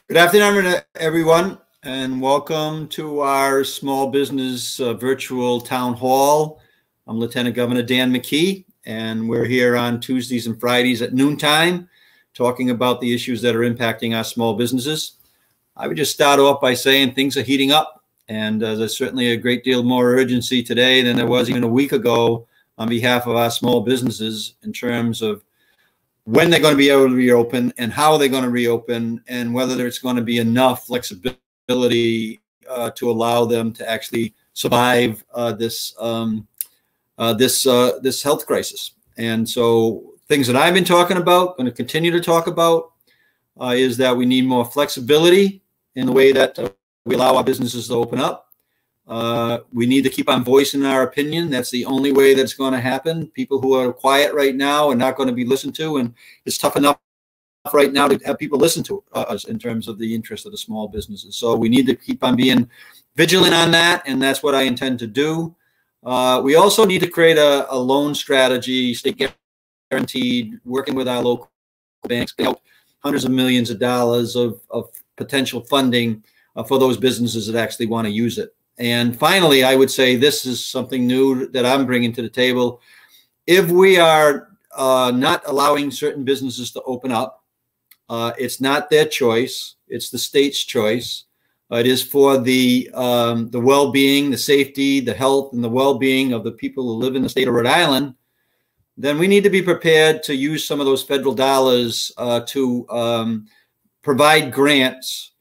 Good afternoon, everyone, and welcome to our small business virtual town hall. I'm Lieutenant Governor Dan McKee, and we're here on Tuesdays and Fridays at noontime talking about the issues that are impacting our small businesses. I would just start off by saying things are heating up, and there's certainly a great deal more urgency today than there was even a week ago on behalf of our small businesses in terms of when they're going to be able to reopen and how they're going to reopen, and whether there's going to be enough flexibility to allow them to actually survive this health crisis. And so things that I've been talking about, going to continue to talk about, is that we need more flexibility in the way that we allow our businesses to open up. We need to keep on voicing our opinion. That's the only way that's going to happen. People who are quiet right now are not going to be listened to, and it's tough enough right now to have people listen to us in terms of the interest of the small businesses. So we need to keep on being vigilant on that, and that's what I intend to do. We also need to create a loan strategy, state guaranteed, working with our local banks to help hundreds of millions of dollars of potential funding for those businesses that actually want to use it. And finally, I would say this is something new that I'm bringing to the table. If we are not allowing certain businesses to open up, it's not their choice. It's the state's choice. It is for the well-being, the safety, the health, and the well-being of the people who live in the state of Rhode Island. Then we need to be prepared to use some of those federal dollars to provide grants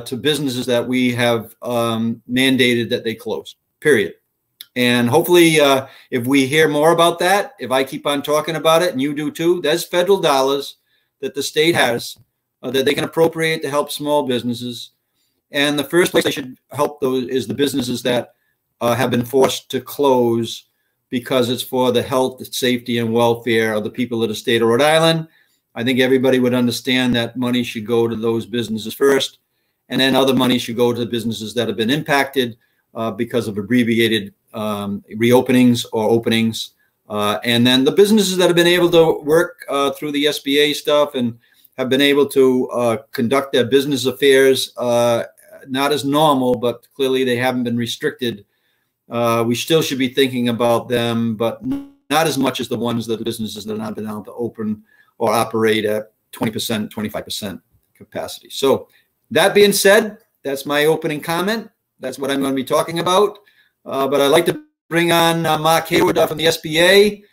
to businesses that we have mandated that they close, period. And hopefully, if we hear more about that, if I keep on talking about it and you do too, there's federal dollars that the state has that they can appropriate to help small businesses. And the first place they should help those is the businesses that have been forced to close because it's for the health, safety, and welfare of the people of the state of Rhode Island. I think everybody would understand that money should go to those businesses first. And then other money should go to the businesses that have been impacted because of abbreviated reopenings or openings. And then the businesses that have been able to work through the SBA stuff and have been able to conduct their business affairs, not as normal, but clearly they haven't been restricted. We still should be thinking about them, but not as much as the ones that the businesses that have not been able to open or operate at 20%, 25% capacity. So that being said, that's my opening comment. That's what I'm going to be talking about. But I'd like to bring on Mark Hayward from the SBA.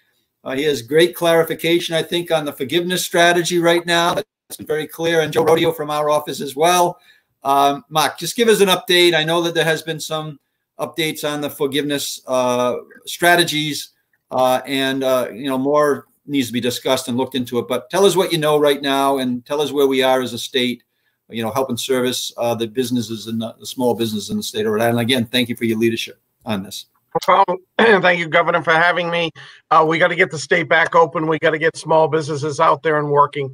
He has great clarification, I think, on the forgiveness strategy right now. That's been very clear. And Joe Rodeo from our office as well. Mark, just give us an update. I know that there has been some updates on the forgiveness strategies, and more needs to be discussed and looked into it. But tell us what you know right now, and tell us where we are as a state, helping service the businesses and the small businesses in the state of Rhode Island. Again, thank you for your leadership on this. Well, thank you, Governor, for having me. We got to get the state back open. We got to get small businesses out there and working.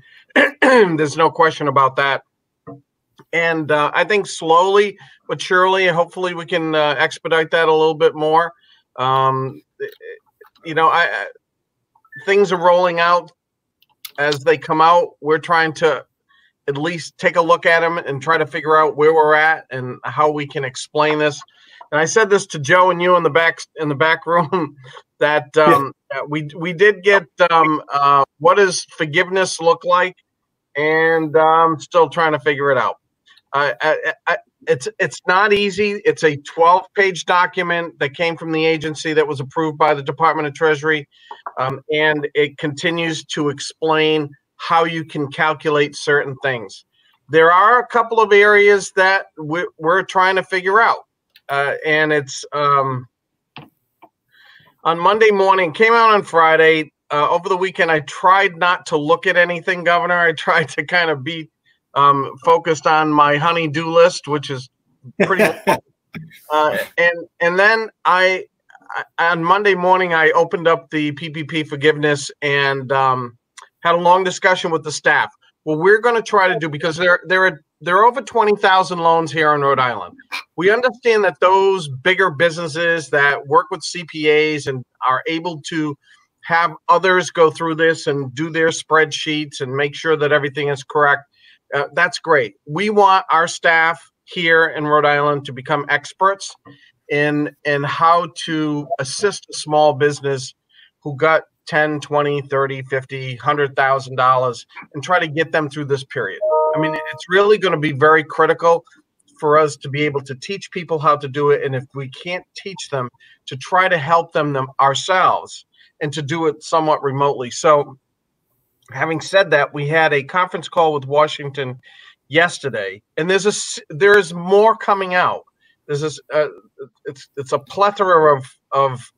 There's no question about that. And I think slowly but surely, hopefully we can expedite that a little bit more. Things are rolling out as they come out. We're trying to at least take a look at them and try to figure out where we're at and how we can explain this. And I said this to Joe and you in the back room that we did get what does forgiveness look like, and I'm still trying to figure it out. It's not easy. It's a 12-page document that came from the agency that was approved by the Department of Treasury, and it continues to explain how you can calculate certain things. There are a couple of areas that we're trying to figure out, and it's on Monday morning, came out on Friday. Over the weekend, I tried not to look at anything, Governor. I tried to kind of be focused on my honey-do list, which is pretty and then on Monday morning, I opened up the PPP forgiveness and had a long discussion with the staff. What we're going to try to do, because there are over 20,000 loans here on Rhode Island. We understand that those bigger businesses that work with CPAs and are able to have others go through this and do their spreadsheets and make sure that everything is correct. That's great. We want our staff here in Rhode Island to become experts in how to assist a small business who got 10, 20, 30, 50, $100,000 and try to get them through this period. I mean, it's really going to be very critical for us to be able to teach people how to do it. And if we can't teach them, to try to help them ourselves and to do it somewhat remotely. So having said that, we had a conference call with Washington yesterday, and there's more coming out. There's it's a plethora of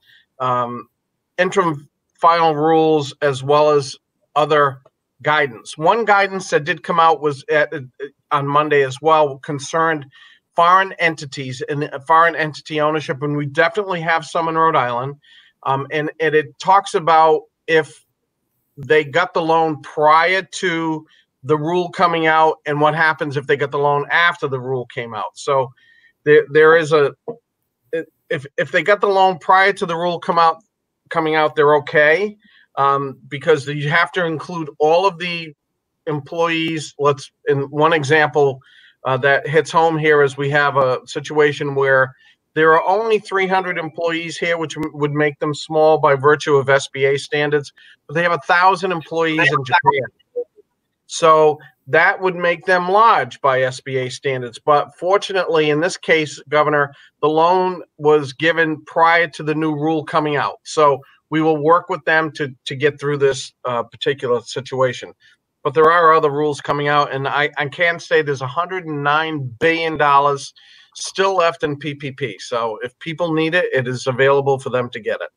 interim final rules as well as other guidance. One guidance that did come out was on Monday as well, concerned foreign entities and foreign entity ownership, and we definitely have some in Rhode Island. And it talks about if they got the loan prior to the rule coming out and what happens if they get the loan after the rule came out. So there is if they got the loan prior to the rule coming out, they're okay, because you have to include all of the employees. In one example that hits home here is we have a situation where there are only 300 employees here, which would make them small by virtue of SBA standards, but they have 1,000 employees in Japan. So that would make them large by SBA standards. But fortunately, in this case, Governor, the loan was given prior to the new rule coming out. So we will work with them to get through this particular situation. But there are other rules coming out, and I can say there's $109 billion still left in PPP. So if people need it, it is available for them to get it.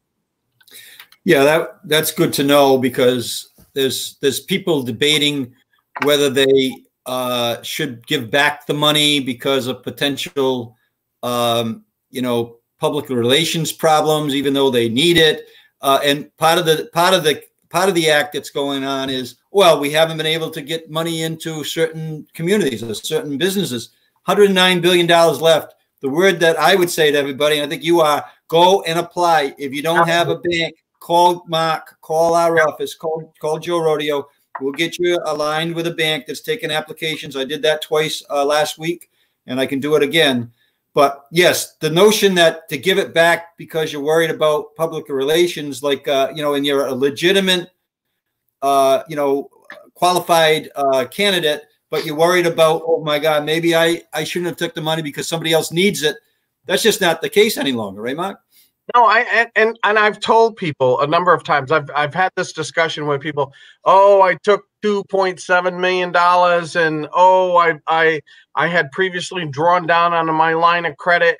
Yeah, that's good to know, because there's people debating whether they should give back the money because of potential, public relations problems, even though they need it. And part of the act that's going on is, well, we haven't been able to get money into certain communities or certain businesses. $109 billion left. The word that I would say to everybody, and I think you are, go and apply. If you don't have a bank, call Mark, call our office, call Joe Rodeo. We'll get you aligned with a bank that's taking applications. I did that twice last week, and I can do it again. But yes, the notion that to give it back because you're worried about public relations, like, and you're a legitimate, qualified candidate, but you're worried about, oh my God, maybe I shouldn't have took the money because somebody else needs it. That's just not the case any longer, right, Mark? No, and I've told people a number of times. I've had this discussion with people. Oh, I took $2.7 million, and oh, I had previously drawn down on my line of credit,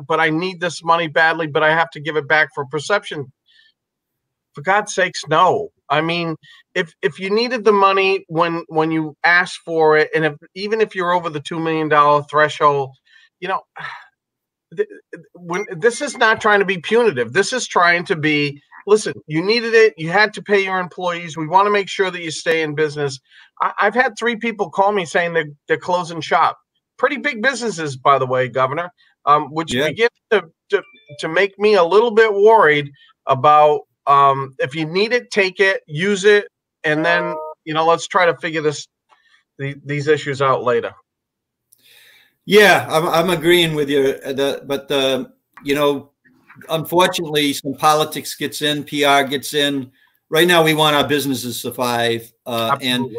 but I need this money badly, but I have to give it back for perception. For God's sakes, no. I mean, if you needed the money when you asked for it, and even if you're over the $2 million threshold, this is not trying to be punitive. This is trying to be, listen, you needed it. You had to pay your employees. We want to make sure that you stay in business. I've had 3 people call me saying they're closing shop. Pretty big businesses, by the way, Governor, which begins to make me a little bit worried about if you need it, take it, use it, and then, let's try to figure these issues out later. Yeah, I'm agreeing with you. But unfortunately, some politics gets in, PR gets in. Right now, we want our businesses to survive. And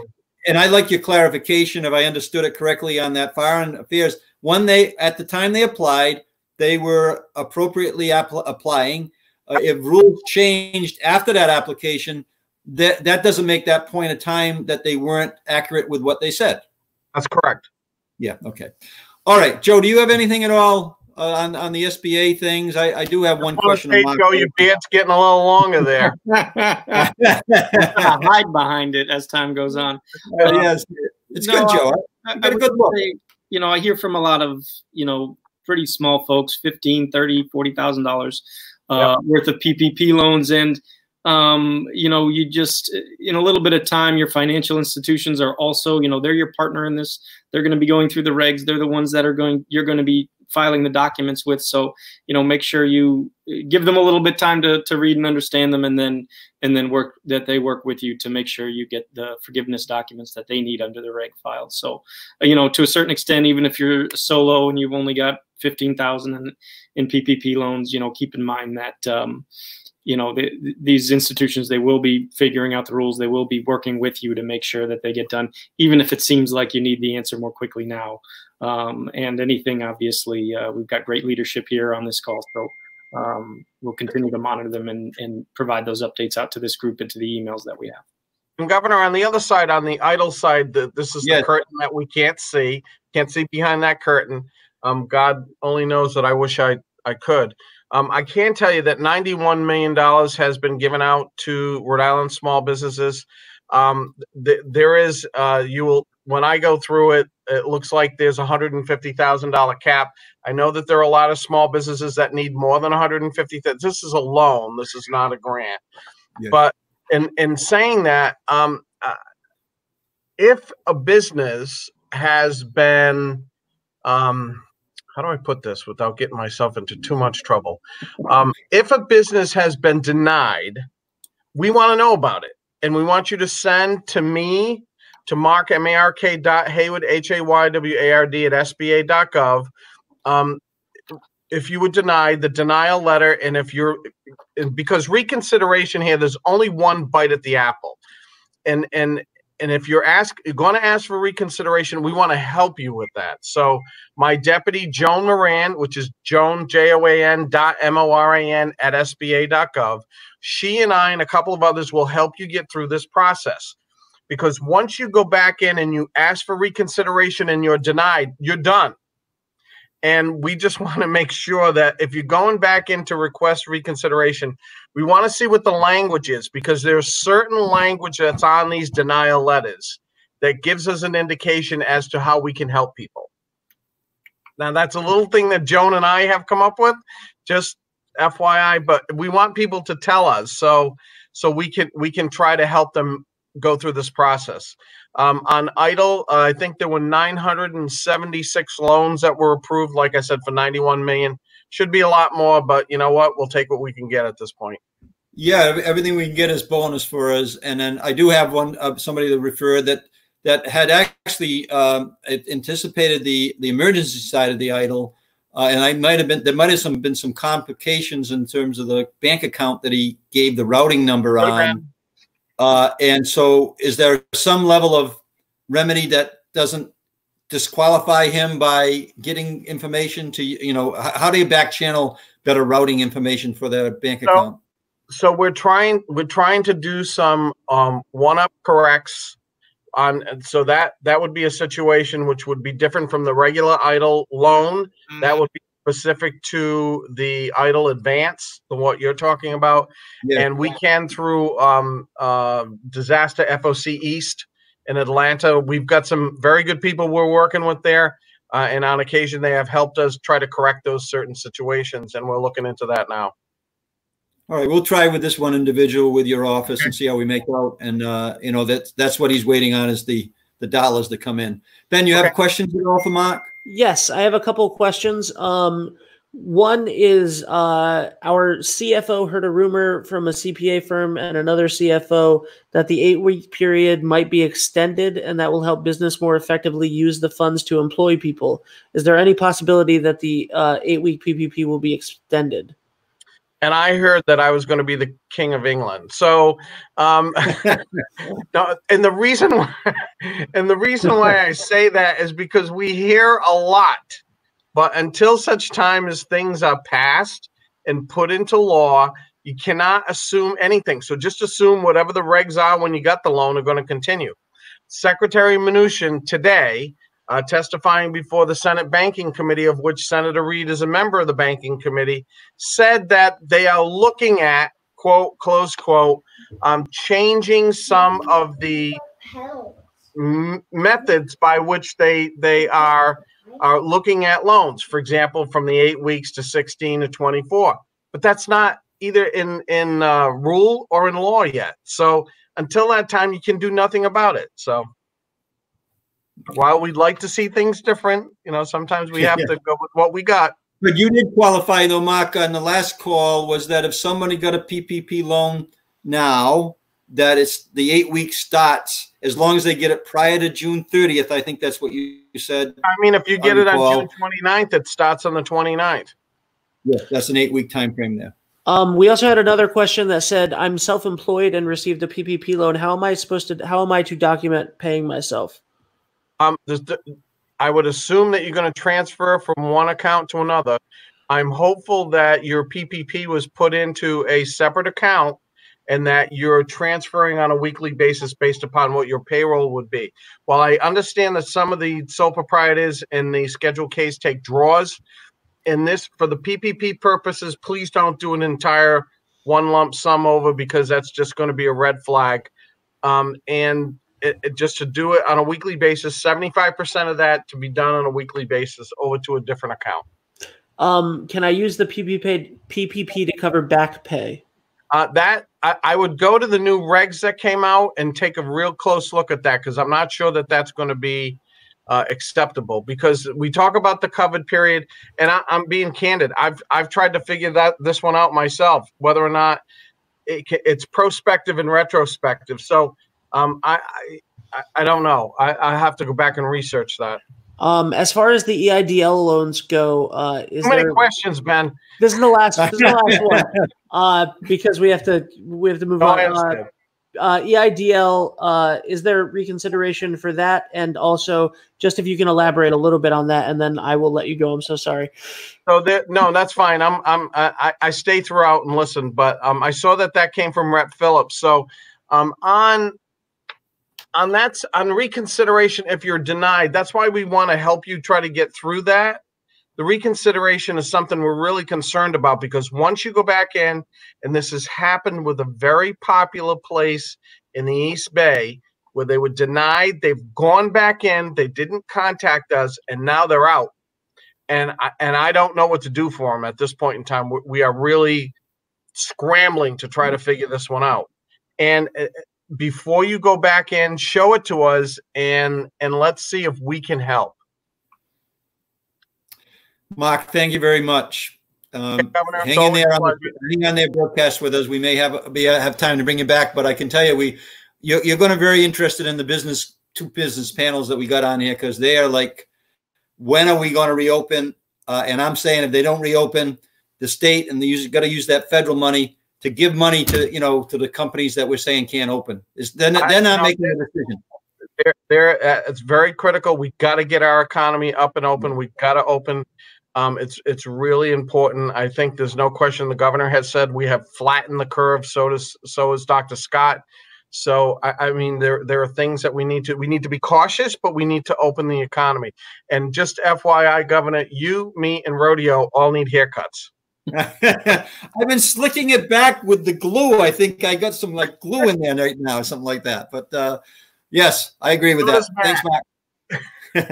I like your clarification, if I understood it correctly, on that foreign affairs. At the time they applied, they were appropriately applying. If rules changed after that application, that doesn't make that point of time that they weren't accurate with what they said. That's correct. Yeah. Okay. All right, Joe, do you have anything at all on the SBA things? I do have one question. Hey, Joe, your beard's getting a little longer there. Hide behind it as time goes on. Yes, it's good, Joe. I got a good look. Say, I hear from a lot of, pretty small folks, $15,000, $30,000, $40,000 worth of PPP loans. And, you just, in a little bit of time, your financial institutions are also, they're your partner in this. They're going to be going through the regs. They're the ones that you're going to be filing the documents with. So, you know, make sure you give them a little bit time to read and understand them, and then they work with you to make sure you get the forgiveness documents that they need under the reg file. So, you know, to a certain extent, even if you're solo and you've only got 15,000 in PPP loans, you know, keep in mind that, you know, these institutions, they will be figuring out the rules. They will be working with you to make sure that they get done, even if it seems like you need the answer more quickly now. And anything, obviously, we've got great leadership here on this call. So we'll continue to monitor them and provide those updates out to this group and to the emails that we have. And Governor, on the other side, on the idle side, this is Yes. the curtain that we can't see behind that curtain. God only knows that I wish I could. I can tell you that $91 million has been given out to Rhode Island small businesses. There is, when I go through it, it looks like there's a $150,000 cap. I know that there are a lot of small businesses that need more than $150,000. This is a loan. This is not a grant. Yes. But in saying that, if a business has been, how do I put this without getting myself into too much trouble? If a business has been denied, we want to know about it. And we want you to send to me, to Mark, mark.hayward, hayward, at sba.gov. If you were denied, the denial letter, and because reconsideration here, there's only one bite at the apple. And if you're going to ask for reconsideration, we want to help you with that. So my deputy, Joan Moran, which is Joan, JOAN.MORAN at SBA.gov, she and I and a couple of others will help you get through this process. Because once you go back in and you ask for reconsideration and you're denied, you're done. And we just want to make sure that if you're going back in to request reconsideration, we want to see what the language is, because there's certain language that's on these denial letters that gives us an indication as to how we can help people. Now, that's a little thing that Joan and I have come up with, just FYI, but we want people to tell us so we can try to help them go through this process. On idle, I think there were 976 loans that were approved, like I said, for $91 million. Should be a lot more, but you know what? We'll take what we can get at this point. Yeah, everything we can get is bonus for us. And then I do have somebody to refer that had actually anticipated the emergency side of the idle, and there might have been some complications in terms of the bank account that he gave the routing number on. And so is there some level of remedy that doesn't disqualify him by getting information to, you know, how do you back channel better routing information for their bank account? So we're trying to do some one-up corrects on, so that would be a situation which would be different from the regular idle loan. Mm-hmm. That would be specific to the idle advance, what you're talking about. Yeah. And we can, through Disaster FOC East in Atlanta, we've got some very good people we're working with there, and on occasion they have helped us try to correct those certain situations, and we're looking into that now. All right, we'll try with this one individual with your office and see how we make out. And you know, that's what he's waiting on, is the dollars to come in. Ben, you have questions at all for Mark? Yes, I have a couple of questions. One is our CFO heard a rumor from a CPA firm and another CFO that the 8-week period might be extended, and that will help business more effectively use the funds to employ people. Is there any possibility that the 8-week PPP will be extended? And I heard that I was going to be the King of England. So, no, and the reason why I say that is because we hear a lot, but until such time as things are passed and put into law, you cannot assume anything. So just assume whatever the regs are when you got the loan are going to continue. Secretary Mnuchin today, testifying before the Senate Banking Committee, of which Senator Reid is a member of the Banking Committee, said that they are looking at, quote, close quote, changing some of the methods by which they are looking at loans. For example, from the 8 weeks to 16 to 24. But that's not either in rule or in law yet. So until that time, you can do nothing about it. So. while we'd like to see things different, sometimes we have to go with what we got. But you did qualify, though, Mark, on the last call, was that if somebody got a PPP loan now, that it's the 8 weeks starts as long as they get it prior to June 30th. I think that's what you said. I mean, if you get it on June 29th, it starts on the 29th. Yeah, that's an 8 week time frame there. We also had another question that said, I'm self-employed and received a PPP loan. How am I to document paying myself? I would assume that you're going to transfer from one account to another. I'm hopeful that your PPP was put into a separate account and that you're transferring on a weekly basis based upon what your payroll would be. While I understand that some of the sole proprietors in the Schedule Ks take draws, in this, for the PPP purposes, please don't do an entire one lump sum over, because that's just going to be a red flag. Just to do it on a weekly basis, 75% of that to be done on a weekly basis over to a different account. Can I use the PPP to cover back pay? I would go to the new regs that came out and take a real close look at that, because I'm not sure that that's going to be acceptable, because we talk about the covered period, and I'm being candid. I've tried to figure this one out myself, whether or not it's prospective and retrospective. So I don't know. I have to go back and research that. As far as the EIDL loans go, too many questions, Ben. This is the last one. Because we have to move on. EIDL, is there reconsideration for that? And also, just if you can elaborate a little bit on that, and then I will let you go. I'm so sorry. So no, that's fine. I stay throughout and listen, but I saw that came from Rep. Phillips. So on reconsideration, if you're denied, that's why we want to help you try to get through that. The reconsideration is something we're really concerned about, because once you go back in, and this has happened with a very popular place in the East Bay, where they were denied, they've gone back in, they didn't contact us, and now they're out. And I don't know what to do for them at this point in time. We are really scrambling to try to figure this one out. And before you go back in, show it to us, and let's see if we can help. Mark, thank you very much. Hang on there broadcast with us. We may have time to bring you back, but I can tell you you're going to be very interested in the two business panels that we got on here, because they are like, when are we going to reopen? And I'm saying if they don't reopen, the state and the got to use that federal money to give money to to the companies that we're saying can't open. They're not making a decision. It's very critical. We got to get our economy up and open. We got to open. It's really important. I think there's no question. The governor has said we have flattened the curve. So is Dr. Scott. So I mean, there are things that we need to be cautious, but we need to open the economy. And just FYI, Governor, you, me, and Rodeo all need haircuts. I've been slicking it back with the glue. I think I got some glue in there right now, or something like that. But yes, I agree with that. Thanks, Matt.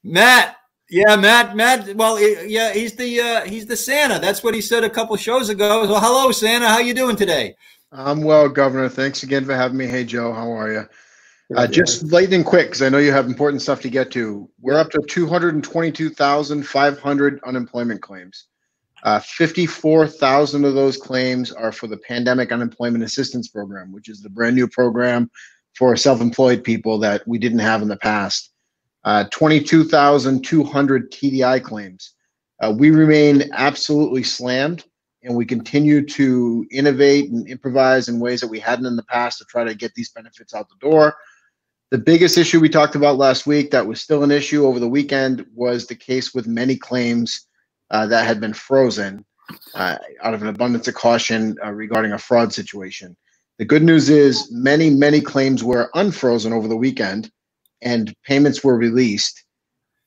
Matt. Yeah, Matt. Well, yeah, he's the Santa. That's what he said a couple shows ago. Well, hello, Santa. How you doing today? I'm well, Governor. Thanks again for having me. Hey, Joe, how are you? Just lightning quick, because I know you have important stuff to get to. We're up to 222,500 unemployment claims. 54,000 of those claims are for the Pandemic Unemployment Assistance Program, which is the brand new program for self-employed people that we didn't have in the past. 22,200 TDI claims. We remain absolutely slammed, and we continue to innovate and improvise in ways that we hadn't in the past to try to get these benefits out the door. The biggest issue we talked about last week that was still an issue over the weekend was the case with many claims that had been frozen out of an abundance of caution regarding a fraud situation. The good news is many claims were unfrozen over the weekend and payments were released.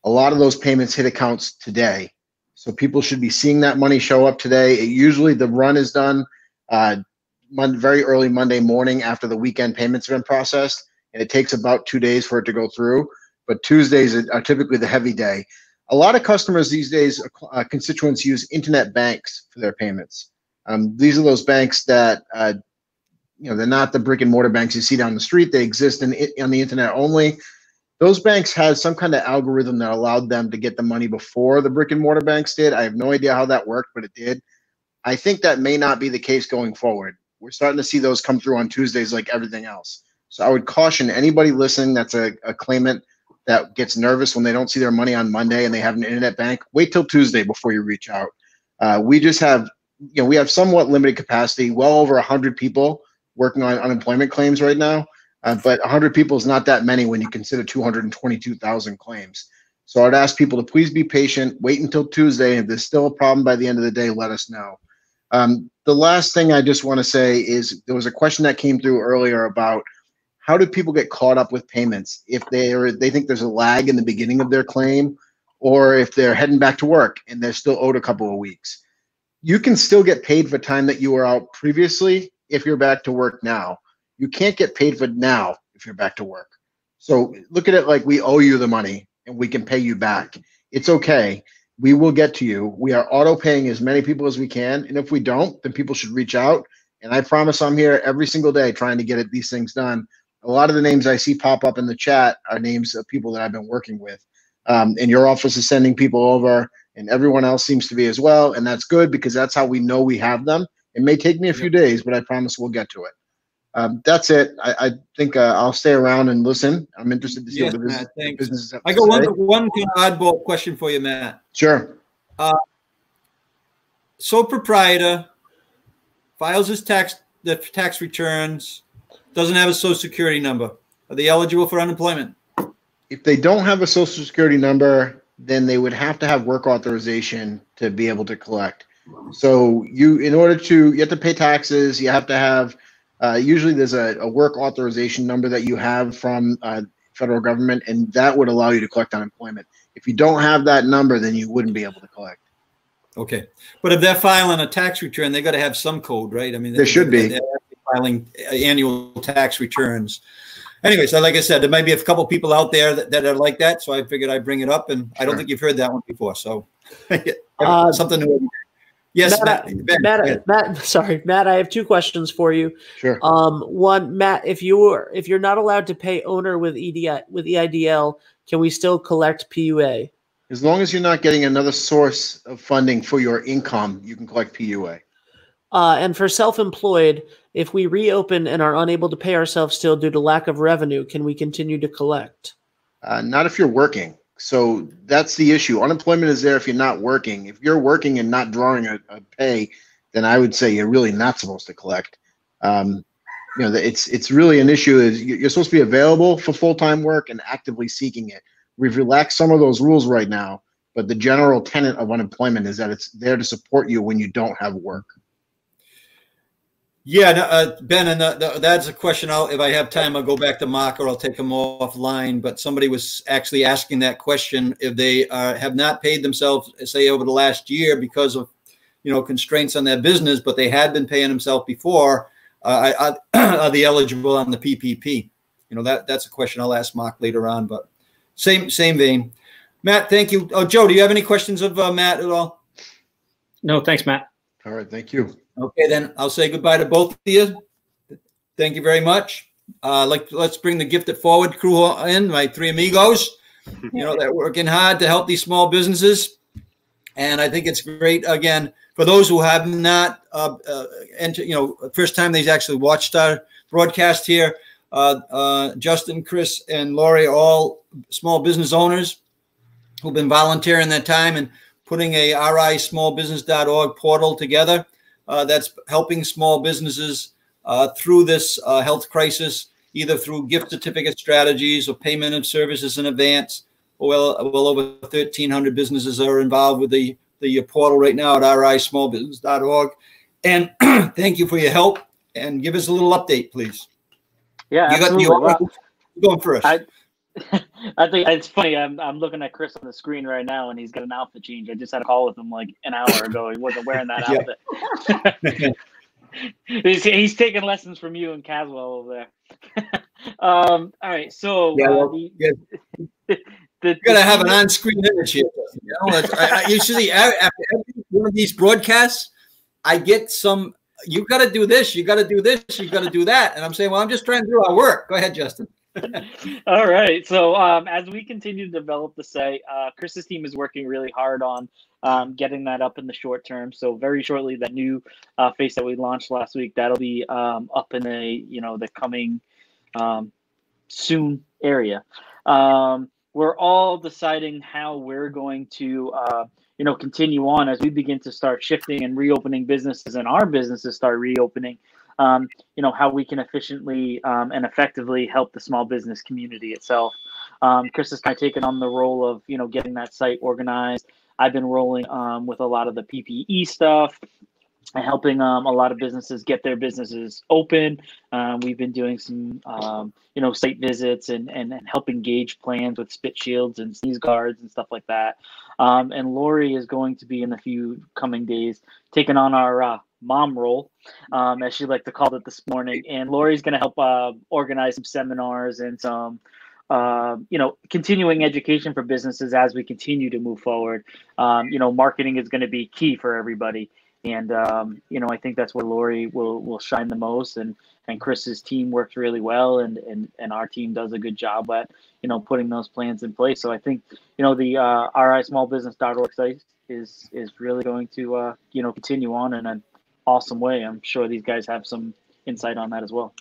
A lot of those payments hit accounts today. So people should be seeing that money show up today. Usually the run is done very early Monday morning after the weekend payments have been processed, and it takes about 2 days for it to go through. But Tuesdays are typically the heavy day. A lot of customers these days, constituents, use internet banks for their payments. These are those banks that, they're not the brick and mortar banks you see down the street. They exist on the internet only. those banks had some kind of algorithm that allowed them to get the money before the brick and mortar banks did. I have no idea how that worked, but it did. I think that may not be the case going forward. We're starting to see those come through on Tuesdays like everything else. So I would caution anybody listening that's a claimant that gets nervous when they don't see their money on Monday and they have an internet bank. Wait till Tuesday before you reach out. We just have, we have somewhat limited capacity, well over 100 people working on unemployment claims right now. But 100 people is not that many when you consider 222,000 claims. So I'd ask people to please be patient, wait until Tuesday. If there's still a problem by the end of the day, let us know. The last thing I just want to say is there was a question that came through earlier about how do people get caught up with payments if they think there's a lag in the beginning of their claim, or if they're heading back to work and they're still owed a couple of weeks. You can still get paid for time that you were out previously if you're back to work now. You can't get paid for now if you're back to work. So look at it like we owe you the money and we can pay you back. It's okay. We will get to you. We are auto paying as many people as we can. And if we don't, then people should reach out. And I promise I'm here every single day trying to get these things done. A lot of the names I see pop up in the chat are names of people that I've been working with. And your office is sending people over, and everyone else seems to be as well. And that's good because that's how we know we have them. It may take me a few days, but I promise we'll get to it. That's it. I think I'll stay around and listen. I'm interested to see what the business is. I got one kind of oddball question for you, Matt. Sure. Sole proprietor files his tax returns, doesn't have a social security number. Are they eligible for unemployment? If they don't have a social security number, then they would have to have work authorization to be able to collect. So you have to pay taxes. You have to have, usually there's a work authorization number that you have from federal government, and that would allow you to collect unemployment. If you don't have that number, then you wouldn't be able to collect. Okay. But if they're filing a tax return, they got to have some code, right? I mean, there should be. They're filing annual tax returns. Anyway, so like I said, there might be a couple people out there that are like that, so I figured I'd bring it up, and I don't think you've heard that one before, so something new. Yes, Matt, sorry, Matt, I have two questions for you. Sure. One, Matt, if you're not allowed to pay owner with EIDL, can we still collect PUA? As long as you're not getting another source of funding for your income, you can collect PUA. And for self-employed, if we reopen and are unable to pay ourselves still due to lack of revenue, can we continue to collect? Not if you're working. So that's the issue. Unemployment is there if you're not working. If you're working and not drawing a pay, then I would say you're really not supposed to collect. It's really an issue. You're supposed to be available for full-time work and actively seeking it. We've relaxed some of those rules right now, but the general tenet of unemployment is that it's there to support you when you don't have work. Yeah, Ben, and that's a question. If I have time, I'll go back to Mark, or I'll take him offline. But somebody was actually asking that question: if they have not paid themselves, say, over the last year because of constraints on their business, but they had been paying themselves before, are they eligible on the PPP? That's a question I'll ask Mark later on. But same vein. Matt, thank you. Oh, Joe, do you have any questions of Matt at all? No, thanks, Matt. All right, thank you. Okay, then I'll say goodbye to both of you. Thank you very much. Let's bring the Gift It Forward crew in, my three amigos. They're working hard to help these small businesses, and I think it's great. Again, for those who have not first time they've actually watched our broadcast here. Justin, Chris, and Lori are all small business owners who've been volunteering their time and putting a rismallbusiness.org portal together. That's helping small businesses through this health crisis, either through gift certificate strategies or payment of services in advance. Well over 1,300 businesses are involved with the portal right now at rismallbusiness.org. And thank you for your help. And give us a little update, please. Yeah, absolutely. You're going first. I think it's funny. I'm looking at Chris on the screen right now, and he's got an outfit change. I just had a call with him like an hour ago. He wasn't wearing that outfit. He's taking lessons from you and Caswell over there. All right, so you gotta have an on-screen image here. Usually after every one of these broadcasts, I get some. You got to do this. You got to do this. You got to do that. And I'm saying, well, I'm just trying to do our work. Go ahead, Justin. All right. So as we continue to develop the site, Chris's team is working really hard on getting that up in the short term. So very shortly, that new face that we launched last week, that'll be up in the coming soon area. We're all deciding how we're going to continue on as we begin to start shifting and reopening businesses, and our businesses start reopening. How we can efficiently and effectively help the small business community itself. Chris has kind of taken on the role of, getting that site organized. I've been rolling with a lot of the PPE stuff and helping a lot of businesses get their businesses open. We've been doing some, site visits and helping gauge plans with spit shields and sneeze guards and stuff like that. And Lori is going to be in a few coming days taking on our mom role, as she liked to call it this morning. And Lori's going to help organize some seminars and some, continuing education for businesses as we continue to move forward. Marketing is going to be key for everybody. And, I think that's where Lori will shine the most. And Chris's team works really well. And our team does a good job at, putting those plans in place. So I think, the rismallbusiness.org site is really going to, continue on in an awesome way. I'm sure these guys have some insight on that as well.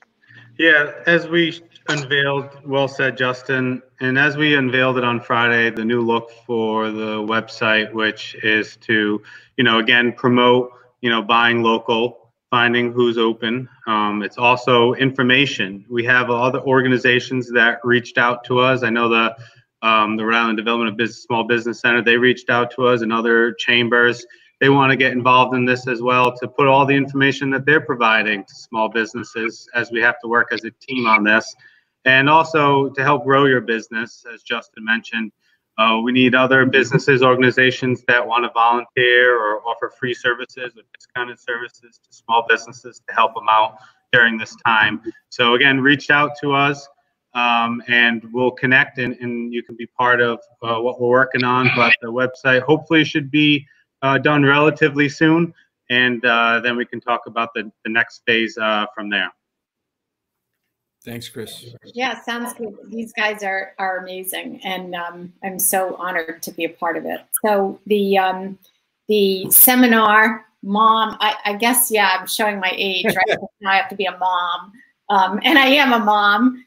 Yeah, as we unveiled, well said, Justin. And as we unveiled it on Friday, the new look for the website, which is to, again, promote, buying local, finding who's open. It's also information. We have other organizations that reached out to us. I know the Rhode Island Development of Small Business Center, they reached out to us, and other chambers. They want to get involved in this as well, to put all the information that they're providing to small businesses, as we have to work as a team on this. And also to help grow your business, as Justin mentioned, we need other businesses, organizations that want to volunteer or offer free services or discounted services to small businesses to help them out during this time. So again, reach out to us and we'll connect, and you can be part of what we're working on. But the website hopefully should be done relatively soon, and then we can talk about the next phase from there. Thanks, Chris. Yeah, sounds good. These guys are amazing, and I'm so honored to be a part of it. So the seminar, mom, I guess, yeah, I'm showing my age, right? Now I have to be a mom, and I am a mom.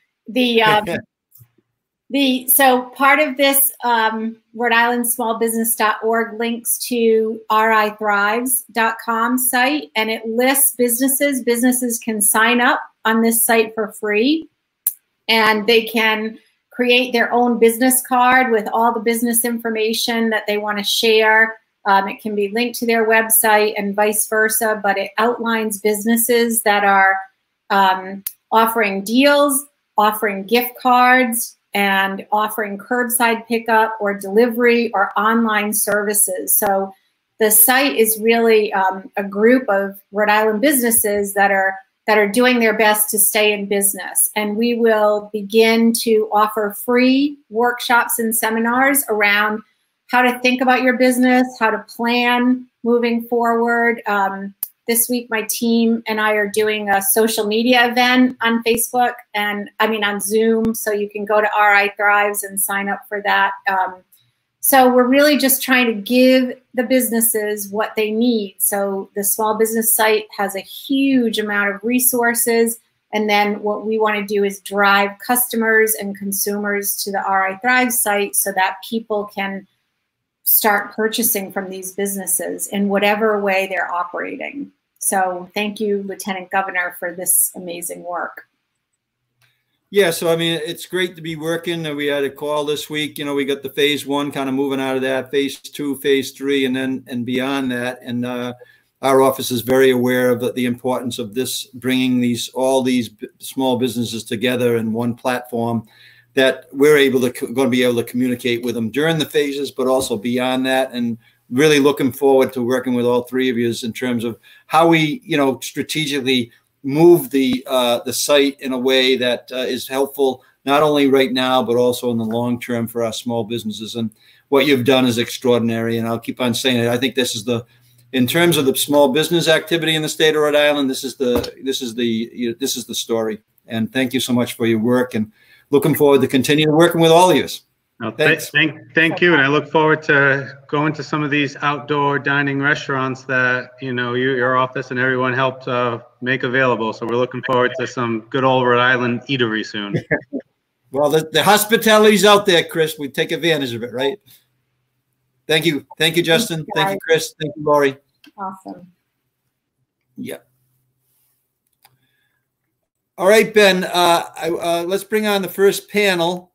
So part of this Rhode Island smallbusiness.org links to rithrives.com site, and it lists businesses. Businesses can sign up on this site for free, and they can create their own business card with all the business information that they want to share. It can be linked to their website and vice versa, but it outlines businesses that are offering deals, offering gift cards, and offering curbside pickup or delivery or online services. So the site is really a group of Rhode Island businesses that are doing their best to stay in business. And we will begin to offer free workshops and seminars around how to think about your business, how to plan moving forward. This week, my team and I are doing a social media event on Facebook, and on Zoom. So you can go to RI Thrives and sign up for that. So we're really just trying to give the businesses what they need. So the small business site has a huge amount of resources. And then what we want to do is drive customers and consumers to the RI Thrives site so that people can start purchasing from these businesses in whatever way they're operating. So thank you, Lieutenant Governor, for this amazing work. Yeah, so it's great to be working. We had a call this week. We got the phase 1 kind of moving out of that, phase 2, phase 3, and beyond that. And our office is very aware of the importance of this, bringing all these small businesses together in one platform, that we're going to be able to communicate with them during the phases, but also beyond that. And really looking forward to working with all three of you in terms of how we, strategically move the site in a way that is helpful, not only right now, but also in the long term for our small businesses. And what you've done is extraordinary. And I'll keep on saying it. I think this is in terms of the small business activity in the state of Rhode Island, this is the story. And thank you so much for your work. And looking forward to continue working with all of you. No, Thanks. Thank you, and I look forward to going to some of these outdoor dining restaurants that your office and everyone helped make available. So we're looking forward to some good old Rhode Island eatery soon. Well, the hospitality's out there, Chris. We take advantage of it, right? Thank you, Justin. Thank you, Chris. Thank you, Lori. Awesome. Yeah. All right, Ben. Let's bring on the first panel.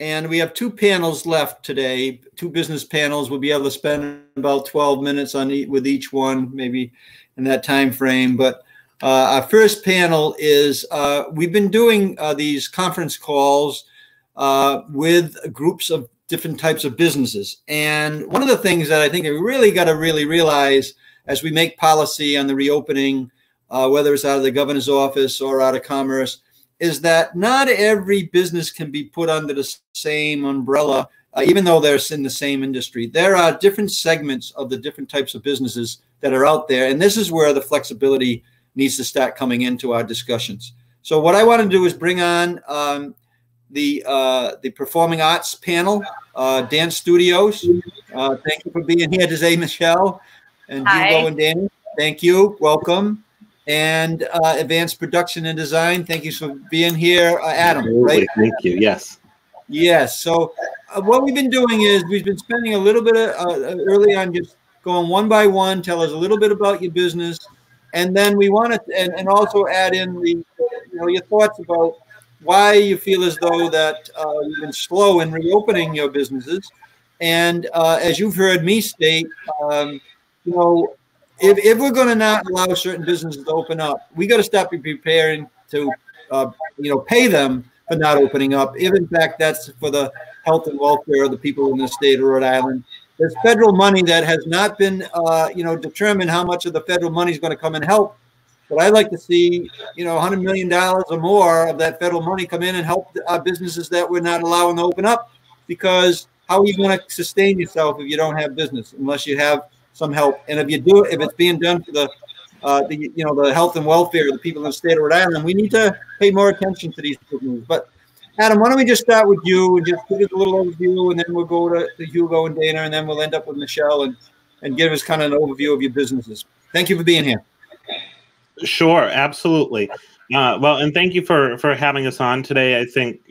And we have 2 panels left today, 2 business panels. We'll be able to spend about 12 minutes with each one, maybe in that time frame. But our first panel is we've been doing these conference calls with groups of different types of businesses. And one of the things that I think we really got to realize as we make policy on the reopening, whether it's out of the governor's office or out of Commerce, is that not every business can be put under the same umbrella, even though they're in the same industry. There are different segments of the different types of businesses that are out there, and this is where the flexibility needs to start coming into our discussions. So what I want to do is bring on the Performing Arts panel, Dance Studios. Thank you for being here today, Michelle, and Hugo and Danny. Thank you. Welcome. And Advanced Production and Design. Thank you for being here, Adam. Absolutely. Right? Thank you. Yes. Yes. So what we've been doing is we've been spending a little bit of early on just going one by one, tell us a little bit about your business, and then we want to and also add in the your thoughts about why you feel as though that you've been slow in reopening your businesses. And as you've heard me state, if we're going to not allow certain businesses to open up, we got to stop preparing to, pay them for not opening up. If in fact that's for the health and welfare of the people in the state of Rhode Island, there's federal money that has not been, determined how much of the federal money is going to come and help. But I'd like to see, $100 million or more of that federal money come in and help our businesses that we're not allowing to open up. Because how are you going to sustain yourself if you don't have business unless you have some help? And if you do, if it's being done for the health and welfare of the people in the state of Rhode Island, we need to pay more attention to these businesses. But Adam, why don't we just start with you and just give us a little overview, and then we'll go to Hugo and Dana, and then we'll end up with Michelle and give us kind of an overview of your businesses. Thank you for being here. Sure, absolutely. Well, and thank you for having us on today. I think,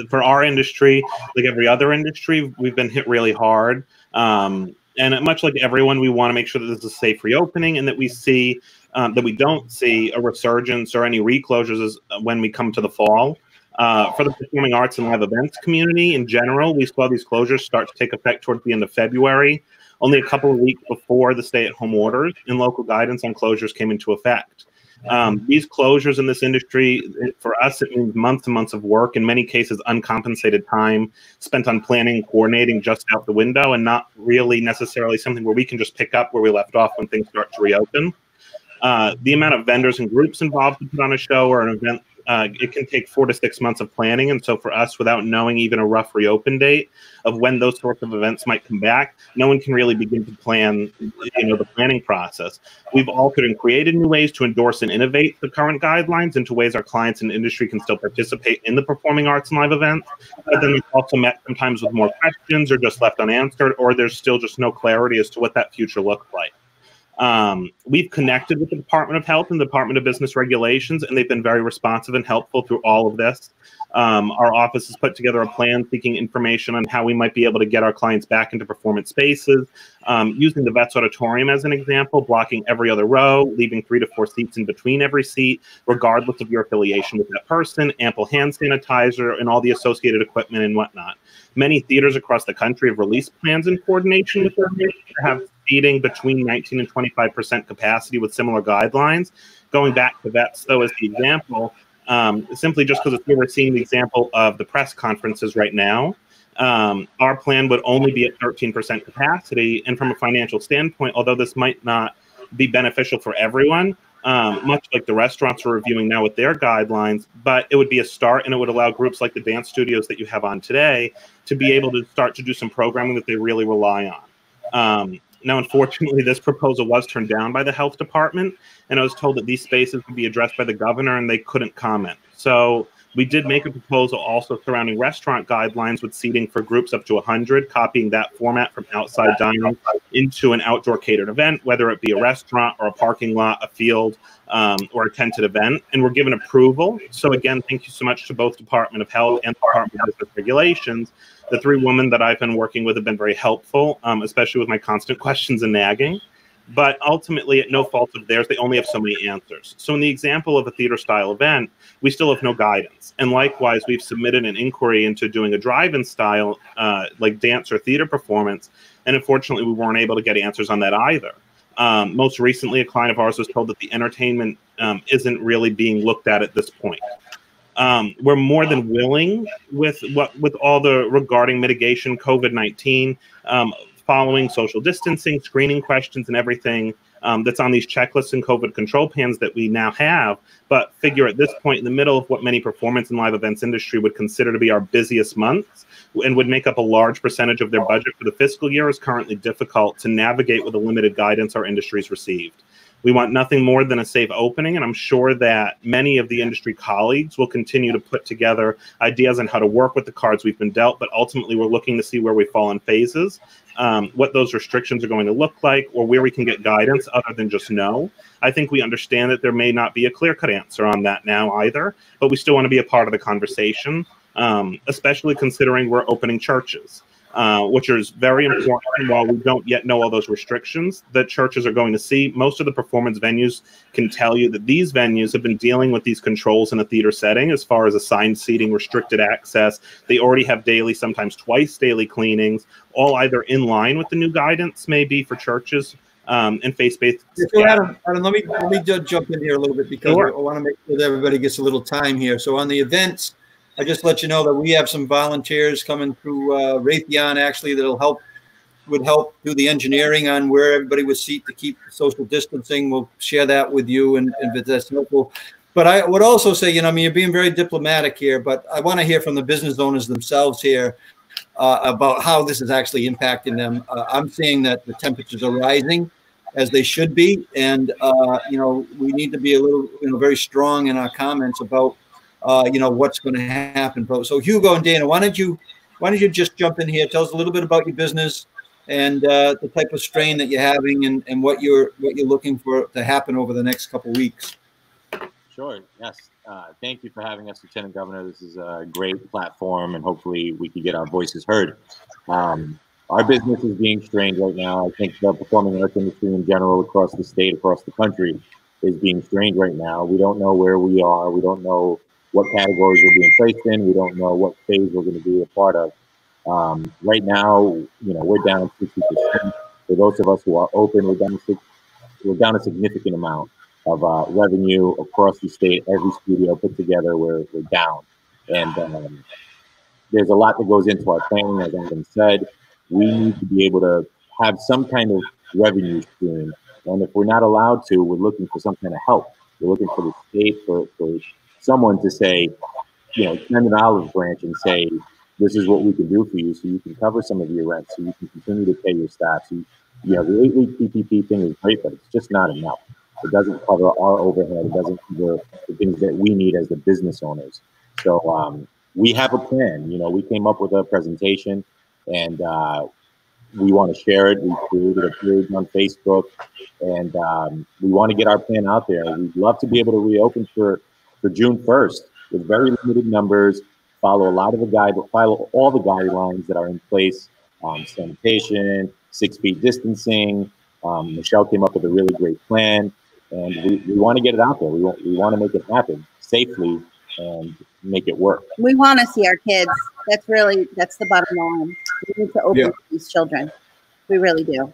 for our industry, like every other industry, we've been hit really hard. And much like everyone, we want to make sure that this is a safe reopening and that we see that we don't see a resurgence or any reclosures when we come to the fall. For the performing arts and live events community in general, we saw these closures start to take effect towards the end of February, only a couple of weeks before the stay-at-home orders and local guidance on closures came into effect. These closures in this industry, for us, it means months and months of work, in many cases uncompensated time spent on planning and coordinating just out the window, and not really necessarily something where we can just pick up where we left off when things start to reopen. The amount of vendors and groups involved to put on a show or an event, it can take 4 to 6 months of planning. And so for us, without knowing even a rough reopen date of when those sorts of events might come back, no one can really begin to plan, the planning process. We've altered and created new ways to endorse and innovate the current guidelines into ways our clients and industry can still participate in the performing arts and live events. But then we've also met sometimes with more questions or just left unanswered, or there's still just no clarity as to what that future looks like. We've connected with the Department of Health and the Department of Business Regulations, and they've been very responsive and helpful through all of this. Our office has put together a plan seeking information on how we might be able to get our clients back into performance spaces, using the Vets Auditorium as an example, blocking every other row, leaving 3 to 4 seats in between every seat, regardless of your affiliation with that person, ample hand sanitizer, and all the associated equipment and whatnot. Many theaters across the country have released plans in coordination with their to have seating between 19 and 25% capacity with similar guidelines. Going back to vets, though, as the example, simply just because we're seeing the example of the press conferences right now, our plan would only be at 13% capacity. And from a financial standpoint, although this might not be beneficial for everyone, much like the restaurants are reviewing now with their guidelines, but it would be a start, and it would allow groups like the dance studios that you have on today to be able to start to do some programming that they really rely on. Now, unfortunately, this proposal was turned down by the health department, and I was told that these spaces would be addressed by the governor and they couldn't comment. So We did make a proposal also surrounding restaurant guidelines with seating for groups up to 100, copying that format from outside dining into an outdoor catered event, whether it be a restaurant or a parking lot, a field, or a tented event. And we're given approval. So again, thank you so much to both Department of Health and Department of Business Regulations. The three women that I've been working with have been very helpful, especially with my constant questions and nagging. But ultimately, at no fault of theirs, they only have so many answers. So in the example of a theater-style event, we still have no guidance. And likewise, we've submitted an inquiry into doing a drive-in style, like dance or theater performance, and unfortunately, we weren't able to get answers on that either. Most recently, a client of ours was told that the entertainment isn't really being looked at this point. We're more than willing with all the regarding mitigation, COVID-19, following social distancing, screening questions, and everything that's on these checklists and COVID control plans that we now have, but figure at this point in the middle of what many performance and live events industry would consider to be our busiest months and would make up a large percentage of their budget for the fiscal year is currently difficult to navigate with the limited guidance our industry's received. We want nothing more than a safe opening, and I'm sure that many of the industry colleagues will continue to put together ideas on how to work with the cards we've been dealt, but ultimately we're looking to see where we fall in phases, what those restrictions are going to look like, or where we can get guidance other than just no. I think we understand that there may not be a clear-cut answer on that now either, but we still want to be a part of the conversation, especially considering we're opening churches. Which is very important. While we don't yet know all those restrictions that churches are going to see, most of the performance venues can tell you that these venues have been dealing with these controls in a theater setting as far as assigned seating, restricted access. They already have daily, sometimes twice daily cleanings, all either in line with the new guidance maybe for churches and faith-based. So Adam, let me just jump in here a little bit because Sure. I want to make sure that everybody gets a little time here. So on the events, I just let you know that we have some volunteers coming through Raytheon actually would help do the engineering on where everybody would seat to keep social distancing. We'll share that with you and if that's helpful. But I would also say, I mean, you're being very diplomatic here, but I want to hear from the business owners themselves here about how this is actually impacting them. I'm seeing that the temperatures are rising as they should be. And, we need to be a little, very strong in our comments about what's going to happen. So Hugo and Dana, why don't you just jump in here? Tell us a little bit about your business and the type of strain that you're having and what you're looking for to happen over the next couple of weeks. Sure. Yes. Thank you for having us, Lieutenant Governor. This is a great platform, and hopefully we can get our voices heard. Our business is being strained right now. I think the performing arts industry in general across the state, across the country, is being strained right now. We don't know where we are. We don't know what categories we're being placed in. We don't know what phase we're going to be a part of. Right now, we're down 60%. For those of us who are open, we're down a significant amount of revenue across the state. Every studio put together, we're down. And there's a lot that goes into our planning, as I've said. We need to be able to have some kind of revenue stream. And if we're not allowed to, we're looking for some kind of help. We're looking for the state, for someone to say, send an olive branch and say, this is what we can do for you so you can cover some of your rent, so you can continue to pay your staff. So, the 8-week PPP thing is great, but it's just not enough. It doesn't cover our overhead. It doesn't cover the things that we need as the business owners. So we have a plan. We came up with a presentation, and we want to share it. We created a page on Facebook, and we want to get our plan out there. We'd love to be able to reopen for June 1st with very limited numbers, follow all the guidelines that are in place, sanitation, 6 feet distancing. Michelle came up with a really great plan, and we want to get it out there. We want to make it happen safely and make it work. We want to see our kids. That's the bottom line. We need to open these children. We really do.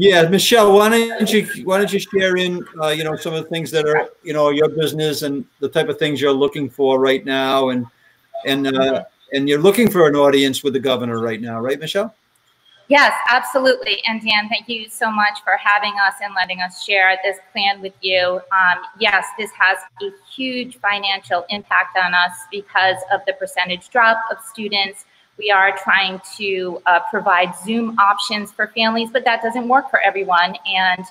Yeah, Michelle, why don't you share in some of the things that are your business and the type of things you're looking for right now, and you're looking for an audience with the governor right now, right, Michelle? Yes, absolutely. And Dan, thank you so much for having us and letting us share this plan with you. Yes, this has a huge financial impact on us because of the percentage drop of students. We are trying to provide Zoom options for families, but that doesn't work for everyone. And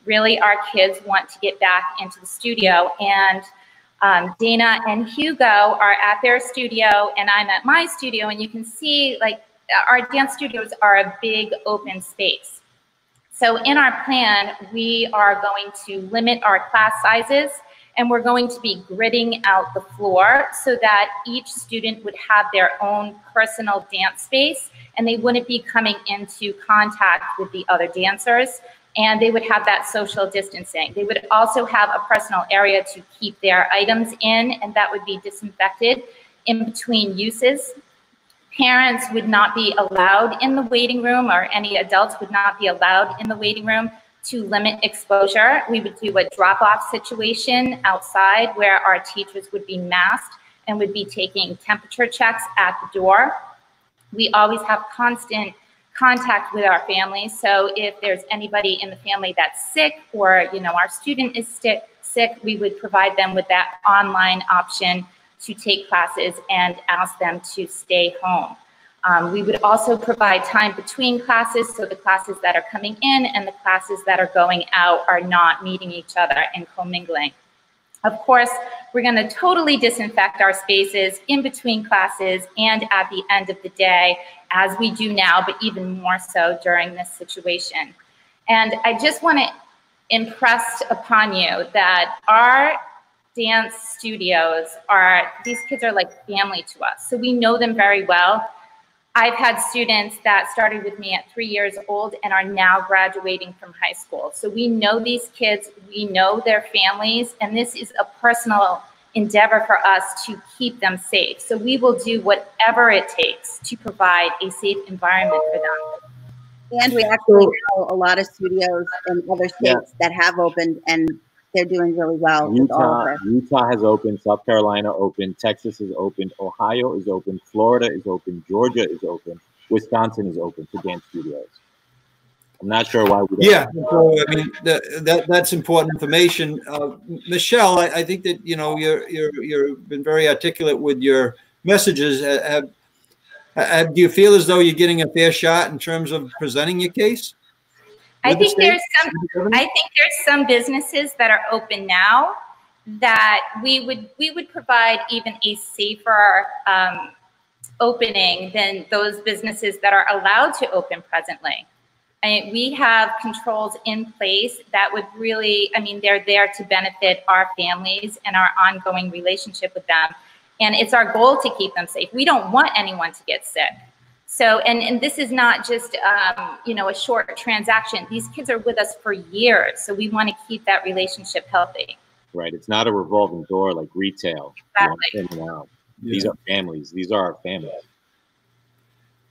really, our kids want to get back into the studio. And Dana and Hugo are at their studio and I'm at my studio, and you can see like our dance studios are a big open space. So in our plan, we are going to limit our class sizes, and we're going to be gridding out the floor so that each student would have their own personal dance space, and they wouldn't be coming into contact with the other dancers, and they would have that social distancing. They would also have a personal area to keep their items in, and that would be disinfected in between uses. Parents would not be allowed in the waiting room, or any adults would not be allowed in the waiting room to limit exposure. We would do a drop-off situation outside where our teachers would be masked and would be taking temperature checks at the door. We always have constant contact with our families. So if there's anybody in the family that's sick, or our student is sick, we would provide them with that online option to take classes and ask them to stay home. We would also provide time between classes, so the classes that are coming in and the classes that are going out are not meeting each other and commingling. Of course, we're going to totally disinfect our spaces in between classes and at the end of the day, as we do now, but even more so during this situation. And I just want to impress upon you that our dance studios these kids are like family to us. So we know them very well. I've had students that started with me at 3 years old and are now graduating from high school. So we know these kids, we know their families, and this is a personal endeavor for us to keep them safe. So we will do whatever it takes to provide a safe environment for them. And we actually know a lot of studios in other states that have opened, and they're doing really well. Utah has opened, South Carolina opened, Texas is opened, Ohio is open, Florida is open, Georgia is open, Wisconsin is open to dance studios. I'm not sure why we don't. Yeah, so, I mean that's important information. Michelle, I think that you've been very articulate with your messages. Do you feel as though you're getting a fair shot in terms of presenting your case? I think there's some businesses that are open now that we would provide even a safer opening than those businesses that are allowed to open presently. We have controls in place that would really, they're there to benefit our families and our ongoing relationship with them. And it's our goal to keep them safe. We don't want anyone to get sick. So, and this is not just, a short transaction. These kids are with us for years. So we want to keep that relationship healthy. Right. It's not a revolving door like retail. Exactly. These are families. These are our families.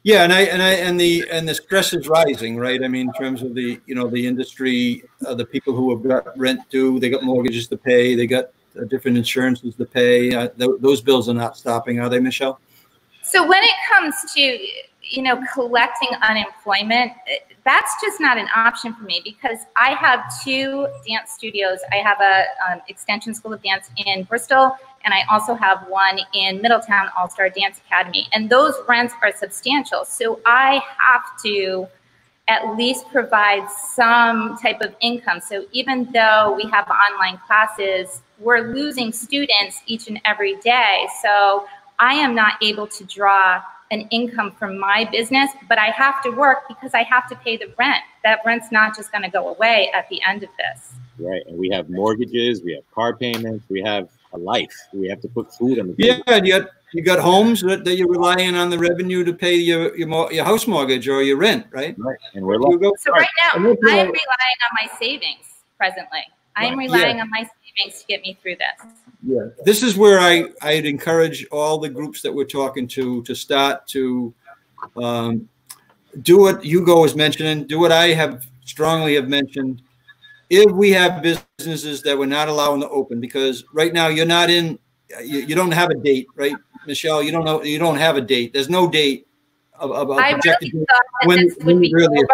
Yeah, and the stress is rising, right? In terms of the industry, the people who have got rent due, they got mortgages to pay, they got different insurances to pay. Those bills are not stopping, are they, Michelle? So when it comes to collecting unemployment, that's just not an option for me, because I have 2 dance studios. I have a extension school of dance in Bristol, and I also have one in Middletown, All-Star Dance Academy. And those rents are substantial. So I have to at least provide some type of income. So even though we have online classes, we're losing students each and every day. So I am not able to draw an income from my business, but I have to work because I have to pay the rent. That rent's not just going to go away at the end of this. Right. And we have mortgages, we have car payments, we have a life. We have to put food on the table. Yeah, and yet you got homes that you're relying on the revenue to pay your house mortgage or your rent, right? Right. And we're so right now, I'm relying on my savings presently. I'm relying on my savings to get me through this. Yeah, this is where I'd encourage all the groups that we're talking to start to do what Hugo was mentioning, do what I have strongly mentioned. If we have businesses that we're not allowing to open, because right now you're not in, you don't have a date, right, Michelle? You don't have a date. There's no date of projected date when this would be over.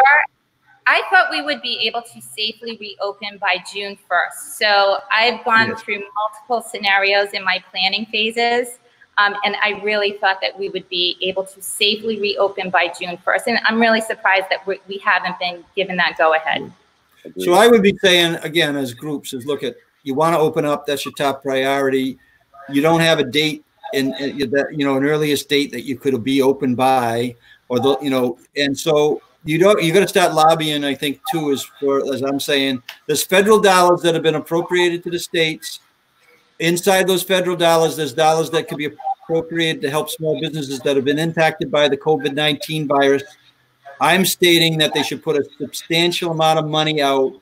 I thought we would be able to safely reopen by June 1st. So I've gone through multiple scenarios in my planning phases, and I really thought that we would be able to safely reopen by June 1st. And I'm really surprised that we haven't been given that go-ahead. So I would be saying, again, as groups, is look at, You want to open up. That's your top priority. You don't have a date in that, you know, an earliest date that you could be open by, or the, you know, and so you got to start lobbying. I think too, as I'm saying, there's federal dollars that have been appropriated to the states. Inside those federal dollars, there's dollars that could be appropriated to help small businesses that have been impacted by the COVID-19 virus. I'm stating that they should put a substantial amount of money out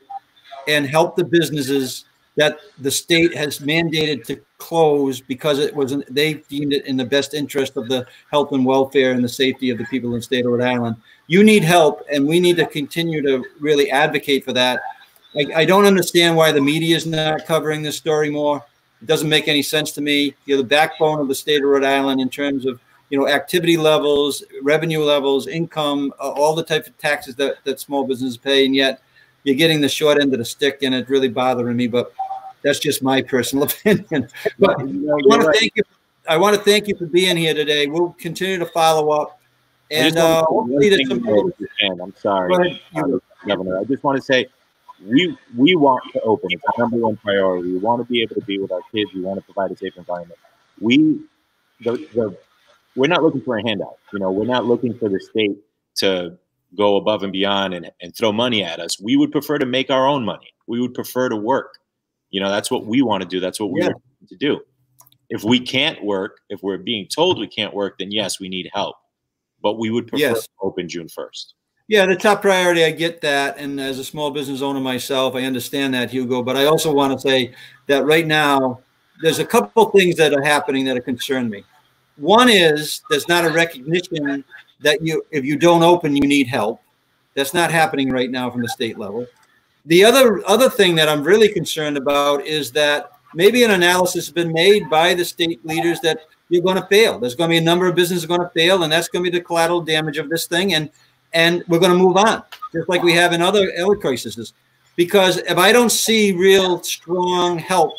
and help the businesses that the state has mandated to close because they deemed it in the best interest of the health and welfare and the safety of the people in the state of Rhode Island. You need help, and we need to continue to really advocate for that. I don't understand why the media is not covering this story more. It doesn't make any sense to me. You're the backbone of the state of Rhode Island in terms of, you know, activity levels, revenue levels, income, all the type of taxes that small businesses pay, and yet you're getting the short end of the stick, and it's really bothering me. But that's just my personal opinion. But I want to thank you for being here today. We'll continue to follow up, and hopefully there's some. I'm sorry, Governor. I just want to say, we want to open. It's our number one priority. We want to be able to be with our kids. We want to provide a safe environment. We're not looking for a handout. You know, we're not looking for the state to go above and beyond and throw money at us. We would prefer to make our own money. We would prefer to work. You know, that's what we want to do. That's what we want to do. If we can't work, if we're being told we can't work, then yes, we need help. But we would prefer to open June 1st. Yeah, the top priority, I get that. And as a small business owner myself, I understand that, Hugo. But I also want to say that right now, there's a couple things that are happening that concern me. One is there's not a recognition that if you don't open, you need help. That's not happening right now from the state level. The other thing that I'm really concerned about is that maybe an analysis has been made by the state leaders that you're going to fail. There's going to be a number of businesses going to fail, and that's going to be the collateral damage of this thing. And we're going to move on, just like we have in other crises. Because if I don't see real strong help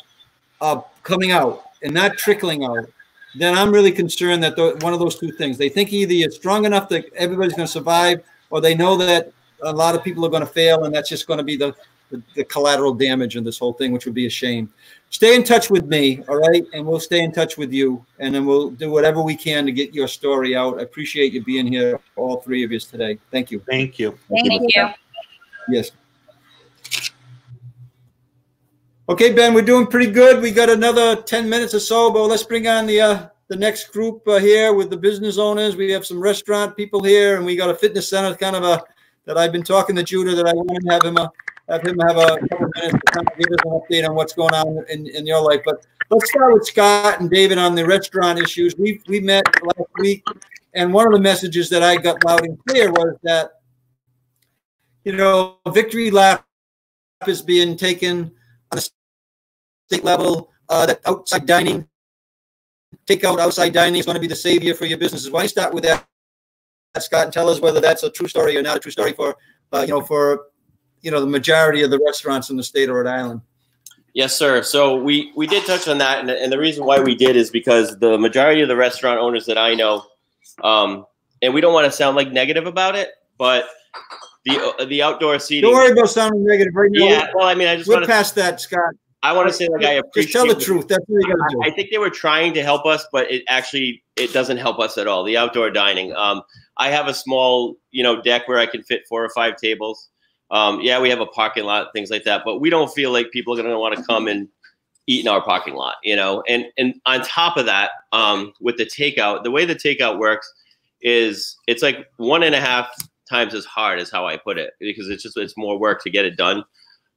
coming out and not trickling out, then I'm really concerned that one of those two things. They think either you're strong enough that everybody's going to survive, or they know that a lot of people are going to fail, and that's just going to be the collateral damage of this whole thing, which would be a shame. Stay in touch with me, all right? And we'll stay in touch with you, and then we'll do whatever we can to get your story out. I appreciate you being here, all three of you today. Thank you. Thank you. Thank you. Yes. Okay, Ben, we're doing pretty good. We got another 10 minutes or so, but let's bring on the next group here with the business owners. We have some restaurant people here, and we got a fitness center that I've been talking to Judah that I want to have him have a couple minutes to kind of give us an update on what's going on in your life. But let's start with Scott and David on the restaurant issues. We met last week, and one of the messages that I got loud and clear was that, you know, victory lap is being taken on a state level, that outside dining, takeout outside dining is going to be the savior for your businesses. Why don't you start with that, Scott, and tell us whether that's a true story or not a true story for the majority of the restaurants in the state of Rhode Island. Yes, sir. So we did touch on that, and the reason why we did is because the majority of the restaurant owners that I know, and we don't want to sound like negative about it, but the outdoor seating. Don't worry about sounding negative right now. Yeah, well, I mean, we're past that, Scott. I want to say, like, I appreciate. Just tell the truth. That's what you got to do. I think they were trying to help us, but it doesn't help us at all. The outdoor dining. I have a small, deck where I can fit 4 or 5 tables. Yeah, we have a parking lot, things like that, but we don't feel like people are going to want to come and eat in our parking lot, And on top of that, with the takeout, the way the takeout works is it's like 1.5 times as hard as how I put it, because it's more work to get it done.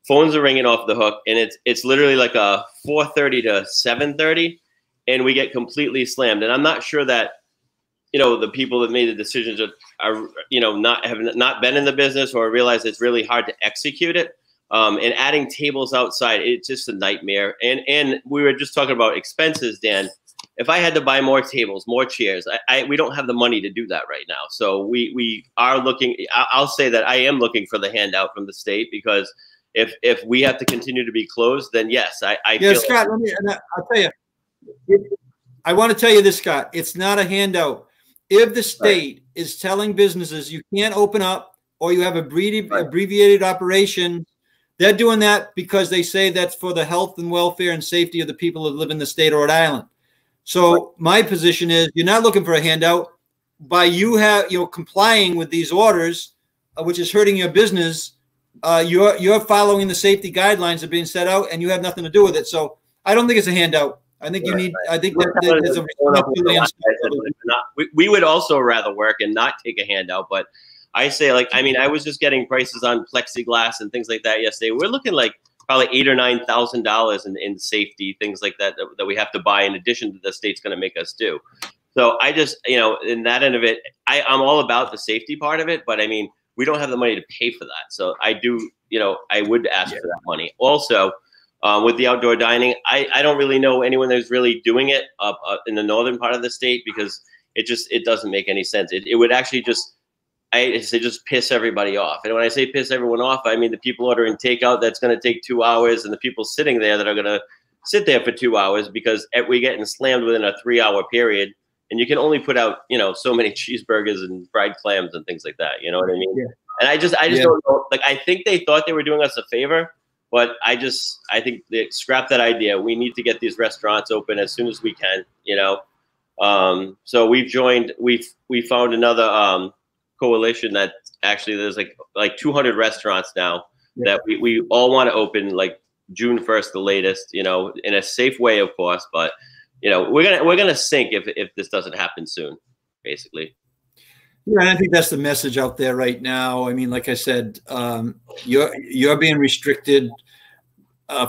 Phones are ringing off the hook, and it's literally like a 4:30 to 7:30, and we get completely slammed. And I'm not sure that, the people that made the decisions are not been in the business or realize it's really hard to execute it. And adding tables outside, it's just a nightmare. And we were just talking about expenses, Dan. If I had to buy more tables, more chairs, we don't have the money to do that right now. So we are looking. I'll say that I am looking for the handout from the state, because if we have to continue to be closed, then yes, I feel. Scott, I'll tell you. I want to tell you this, Scott. It's not a handout. If the state is telling businesses you can't open up, or you have abbreviated operation, They're doing that because they say that's for the health and welfare and safety of the people that live in the state of Rhode Island. So my position is, you're not looking for a handout. By you complying with these orders, which is hurting your business, you're following the safety guidelines that are being set out, and you have nothing to do with it. So I don't think it's a handout. I think you need. I think that there's a responsibility. We would also rather work and not take a handout, but I say, like, I mean, I was just getting prices on plexiglass and things like that yesterday. We're looking like probably $8,000 or $9,000 in safety, things like that we have to buy in addition to the state's going to make us do. So I just, in that end of it, I'm all about the safety part of it, but I mean, we don't have the money to pay for that. So I do, I would ask for that money. Also, with the outdoor dining, I don't really know anyone that's really doing it up in the northern part of the state, because it doesn't make any sense. It would actually just piss everybody off. And when I say piss everyone off, I mean the people ordering takeout that's going to take 2 hours, and the people sitting there that are going to sit there for 2 hours because we're getting slammed within a 3-hour period. And you can only put out, so many cheeseburgers and fried clams and things like that. You know what I mean? Yeah. And I just don't know. Like, I think they thought they were doing us a favor, but I think they scrap that idea. We need to get these restaurants open as soon as we can. So we've joined. We found another coalition that actually there's like 200 restaurants now that we all want to open like June 1st, the latest. In a safe way, of course, but. We're gonna sink if this doesn't happen soon, basically. Yeah, and I think that's the message out there right now. I mean, like I said, you're being restricted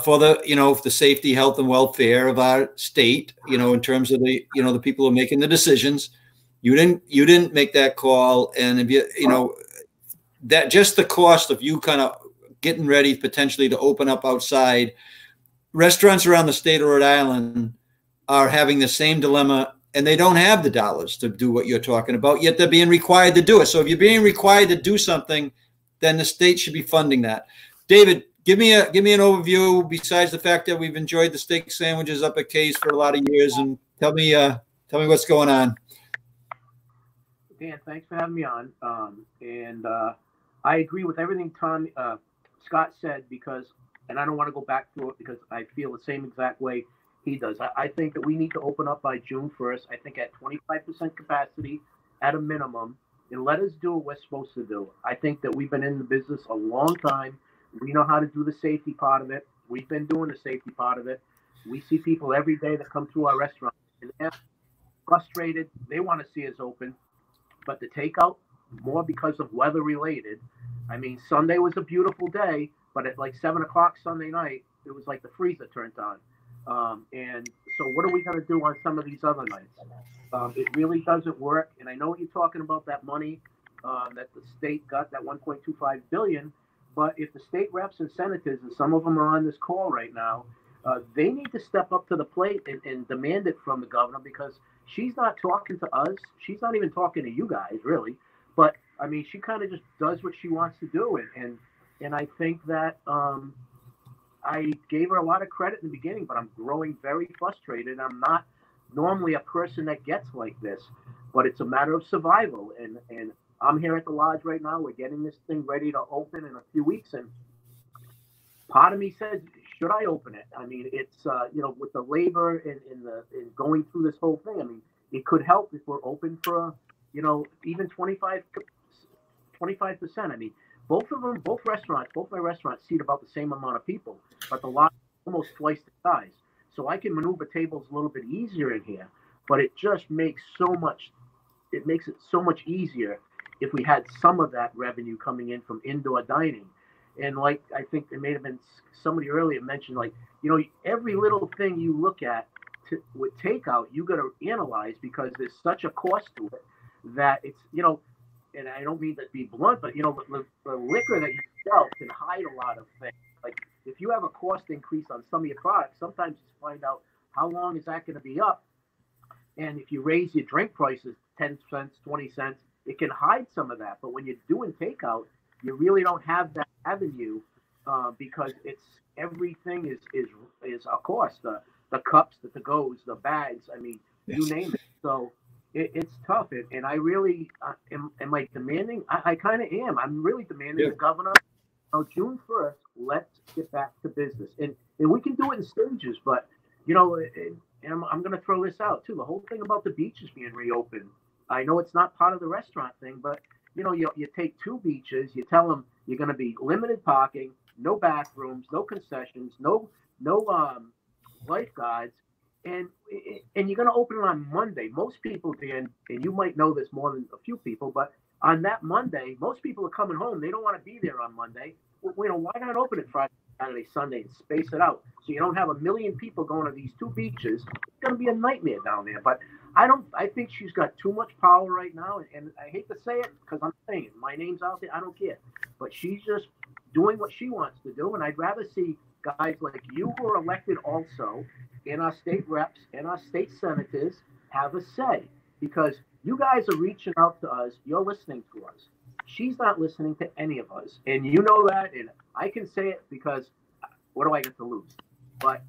for the safety, health, and welfare of our state. In terms of the people who are making the decisions. You didn't make that call, and if that just the cost of you kind of getting ready potentially to open up outside, restaurants around the state of Rhode Island are having the same dilemma, and they don't have the dollars to do what you're talking about, yet they're being required to do it. So if you're being required to do something, then the state should be funding that. David, give me an overview, besides the fact that we've enjoyed the steak sandwiches up at Case for a lot of years, and tell me what's going on. Dan, thanks for having me on. I agree with everything Scott said, and I don't want to go back through it because I feel the same exact way he does. I think that we need to open up by June 1st. I think at 25% capacity at a minimum, and let us do what we're supposed to do. I think that we've been in the business a long time. We know how to do the safety part of it. We've been doing the safety part of it. We see people every day that come through our restaurant, and they're frustrated. They want to see us open, but the takeout, more because of weather related. I mean, Sunday was a beautiful day, but at like 7 o'clock Sunday night, it was like the freezer turned on. And so what are we going to do on some of these other nights? It really doesn't work. And I know you're talking about that money that the state got, that $1.25 billion. But if the state reps and senators, and some of them are on this call right now, they need to step up to the plate and demand it from the governor, because she's not talking to us. She's not even talking to you guys, really. But, I mean, she kind of just does what she wants to do. And I think that I gave her a lot of credit in the beginning, but I'm growing very frustrated. I'm not normally a person that gets like this, but it's a matter of survival. And I'm here at the lodge right now. We're getting this thing ready to open in a few weeks. And part of me says, should I open it? I mean, it's, with the labor and going through this whole thing, I mean, it could help if we're open for, even 25%. I mean, both my restaurants seat about the same amount of people, but the lot is almost twice the size. So I can maneuver tables a little bit easier in here, but it just makes it so much easier if we had some of that revenue coming in from indoor dining. And like, I think it may have been somebody earlier mentioned, like, every little thing you look at with takeout, you got to analyze, because there's such a cost to it that it's, and I don't mean to be blunt, but, the liquor that you sell can hide a lot of things. Like, if you have a cost increase on some of your products, sometimes you find out how long is that going to be up. And if you raise your drink prices 10 cents, 20 cents, it can hide some of that. But when you're doing takeout, you really don't have that avenue because everything is a cost. The cups, the to-goes, the bags, I mean, you name it. So it's tough. And I really, am I demanding? I kind of am. I'm really demanding the governor June 1st, let's get back to business. And we can do it in stages, but, you know, and I'm going to throw this out too. The whole thing about the beaches being reopened, I know it's not part of the restaurant thing, but, you know, you take 2 beaches, you tell them you're going to be limited parking, no bathrooms, no concessions, no lifeguards, and you're going to open it on Monday. Most people, Dan, and you might know this more than a few people, but on that Monday, most people are coming home. They don't want to be there on Monday. You know, why not open it Friday, Saturday, Sunday, and space it out so you don't have 1 million people going to these 2 beaches? It's going to be a nightmare down there. But I think she's got too much power right now, and I hate to say it because I'm saying it. My name's out there. I don't care. But she's just doing what she wants to do, and I'd rather see guys like you who are elected also, and our state reps and our state senators have a say, because you guys are reaching out to us. You're listening to us. She's not listening to any of us, and you know that, and I can say it because what do I get to lose? But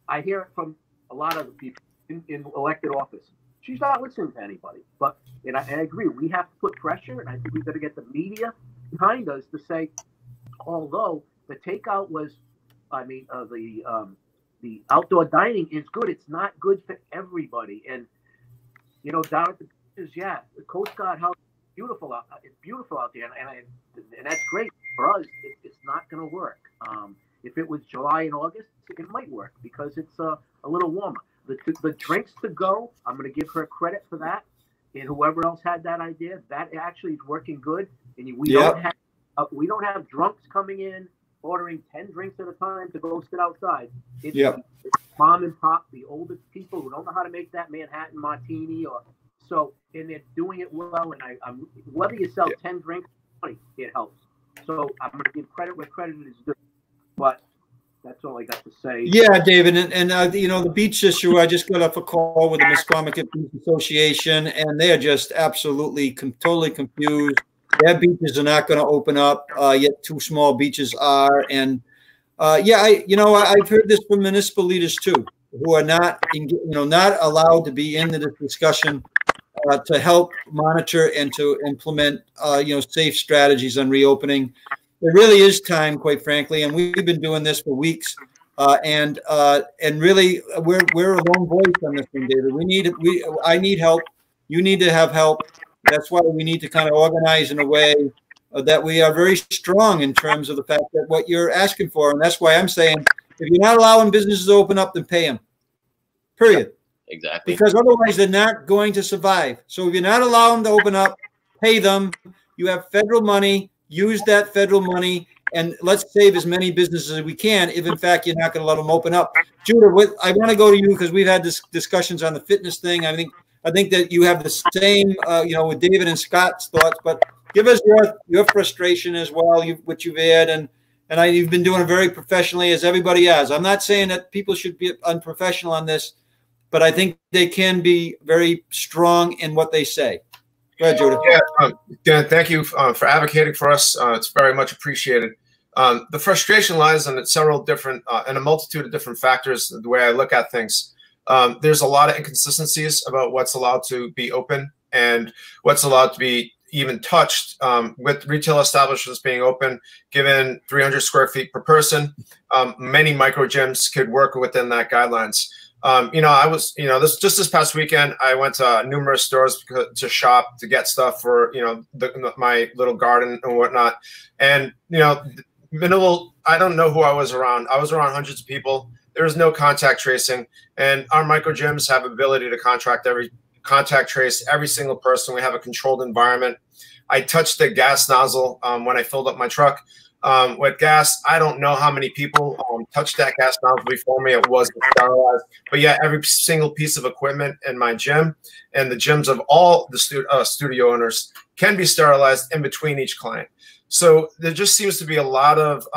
I hear it from a lot of the people in elected office. She's not listening to anybody. But and I agree, we have to put pressure, and I think we've got to get the media behind us to say, although the takeout was, the outdoor dining is good, it's not good for everybody. And you know, down at the beaches, yeah, the Coast Guard House, beautiful out. It's beautiful out there, and that's great for us. It's not going to work. If it was July and August, it might work because it's a little warmer. The drinks to go, I'm going to give her credit for that, and whoever else had that idea, that actually is working good. And we don't have drunks coming in ordering 10 drinks at a time to go sit outside. It's mom and pop, the oldest people who don't know how to make that Manhattan martini, and they're doing it well. And I'm whether you sell 10 drinks, 20, it helps. So I'm going to give credit where credit is due. But that's all I got to say. Yeah, David, and you know, the beach issue, I just got off a call with the Misquamicut Beach Association, and they are just absolutely totally confused. Their beaches are not going to open up, yet 2 small beaches are. And I've heard this from municipal leaders too, who are not allowed to be in this discussion to help monitor and to implement safe strategies on reopening. It really is time, quite frankly, and we've been doing this for weeks. And really, we're a lone voice on this thing, David. I need help. You need to have help. That's why we need to kind of organize in a way that we are very strong in terms of the fact that what you're asking for. And that's why I'm saying, if you're not allowing businesses to open up, then pay them. Period. Exactly. Because otherwise they're not going to survive. So if you're not allowing them to open up, pay them. You have federal money. Use that federal money, and let's save as many businesses as we can if, in fact, you're not going to let them open up. Judah, I want to go to you because we've had discussions on the fitness thing. I think that you have the same, with David and Scott's thoughts, but give us your frustration as well, what you've had, and you've been doing it very professionally, as everybody has. I'm not saying that people should be unprofessional on this, but I think they can be very strong in what they say. Go ahead, Judah. Yeah, Dan, thank you for advocating for us. It's very much appreciated. The frustration lies in several different, and a multitude of different factors, the way I look at things. There's a lot of inconsistencies about what's allowed to be open and what's allowed to be even touched, with retail establishments being open, given 300 square feet per person. Many micro gyms could work within that guidelines. This past weekend, I went to numerous stores to shop, to get stuff for, my little garden and whatnot. And, minimal, I don't know who I was around. I was around hundreds of people. There was no contact tracing, and our micro gyms have ability to contact trace every single person. We have a controlled environment. I touched the gas nozzle when I filled up my truck with gas. I don't know how many people touched that gas nozzle before me. It wasn't sterilized, but yeah, every single piece of equipment in my gym and the gyms of all the studio owners can be sterilized in between each client. So there just seems to be a lot of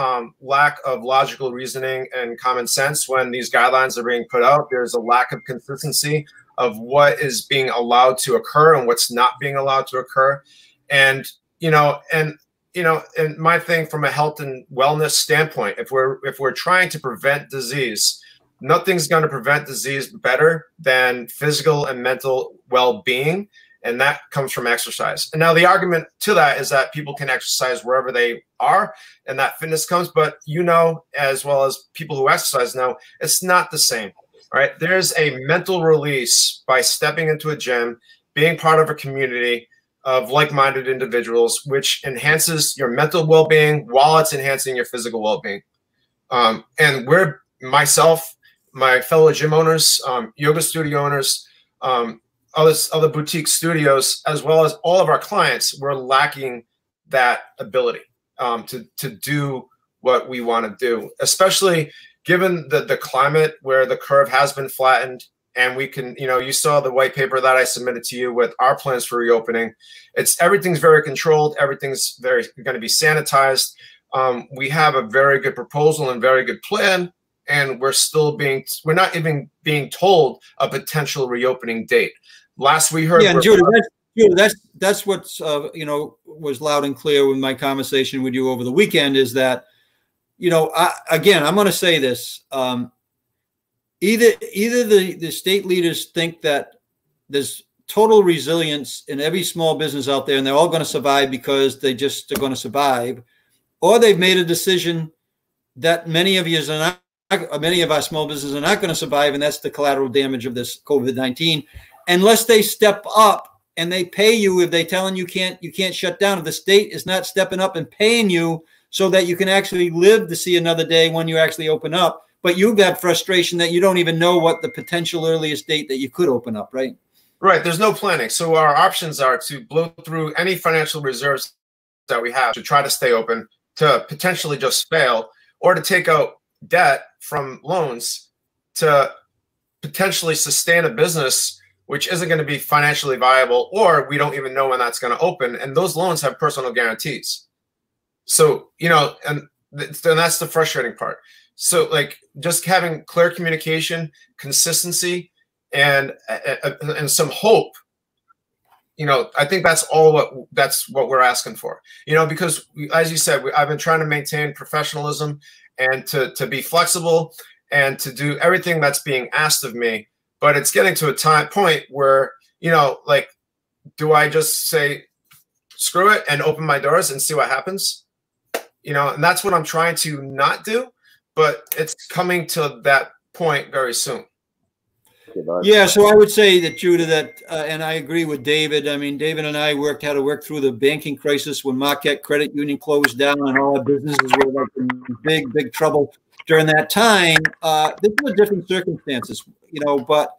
lack of logical reasoning and common sense when these guidelines are being put out. There's a lack of consistency of what is being allowed to occur and what's not being allowed to occur. And my thing from a health and wellness standpoint, if we're trying to prevent disease, nothing's going to prevent disease better than physical and mental well-being. and that comes from exercise. And now the argument to that is that people can exercise wherever they are, and that fitness comes. But you know, as well as people who exercise know, it's not the same, right? There's a mental release by stepping into a gym, being part of a community of like-minded individuals, which enhances your mental well-being while it's enhancing your physical well-being. And we're, myself, my fellow gym owners, yoga studio owners, other boutique studios, as well as all of our clients, we're lacking that ability to do what we want to do, especially given the climate where the curve has been flattened. And we can, you know, you saw the white paper that I submitted to you with our plans for reopening. Everything's very controlled. Everything's very going to be sanitized. We have a very good proposal and very good plan, and we're not even being told a potential reopening date. Last we heard, yeah, Judah, that's what's you know, was loud and clear with my conversation with you over the weekend, is that, you know, again, I'm going to say this. Either the state leaders think that there's total resilience in every small business out there and they're all going to survive because they just are going to survive, or they've made a decision that many of our small businesses are not going to survive, and that's the collateral damage of this COVID-19. Unless they step up and they pay you, if they're telling you can't shut down, if the state is not stepping up and paying you so that you can actually live to see another day when you actually open up. But you've got frustration that you don't even know what the potential earliest date that you could open up, right? Right. There's no planning. So our options are to blow through any financial reserves that we have to try to stay open, to potentially just fail, or to take out debt from loans to potentially sustain a business which isn't going to be financially viable, or we don't even know when that's going to open. And those loans have personal guarantees. So, you know, and that's the frustrating part. So like just having clear communication, consistency, and some hope, you know, I think that's what we're asking for, you know, because as you said, I've been trying to maintain professionalism and to be flexible and to do everything that's being asked of me. But it's getting to a point where, you know, like, do I just say, screw it and open my doors and see what happens? You know, and that's what I'm trying to not do. But it's coming to that point very soon. Yeah, so I would say that, Judah, that, and I agree with David. I mean, David and I had to work through the banking crisis when Marquette Credit Union closed down and all our businesses were like in big trouble during that time. This was different circumstances, you know, but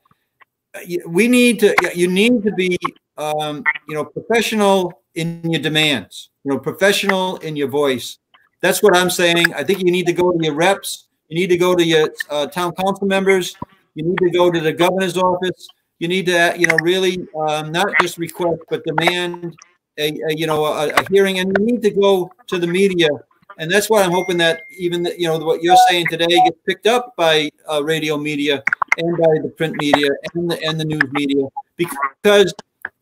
you need to be, you know, professional in your demands, you know, professional in your voice. That's what I'm saying. I think you need to go to your reps. You need to go to your town council members. You need to go to the governor's office. You need to, you know, really not just request, but demand a hearing. And you need to go to the media. And that's why I'm hoping that even, you know, what you're saying today gets picked up by radio media and by the print media and the news media, because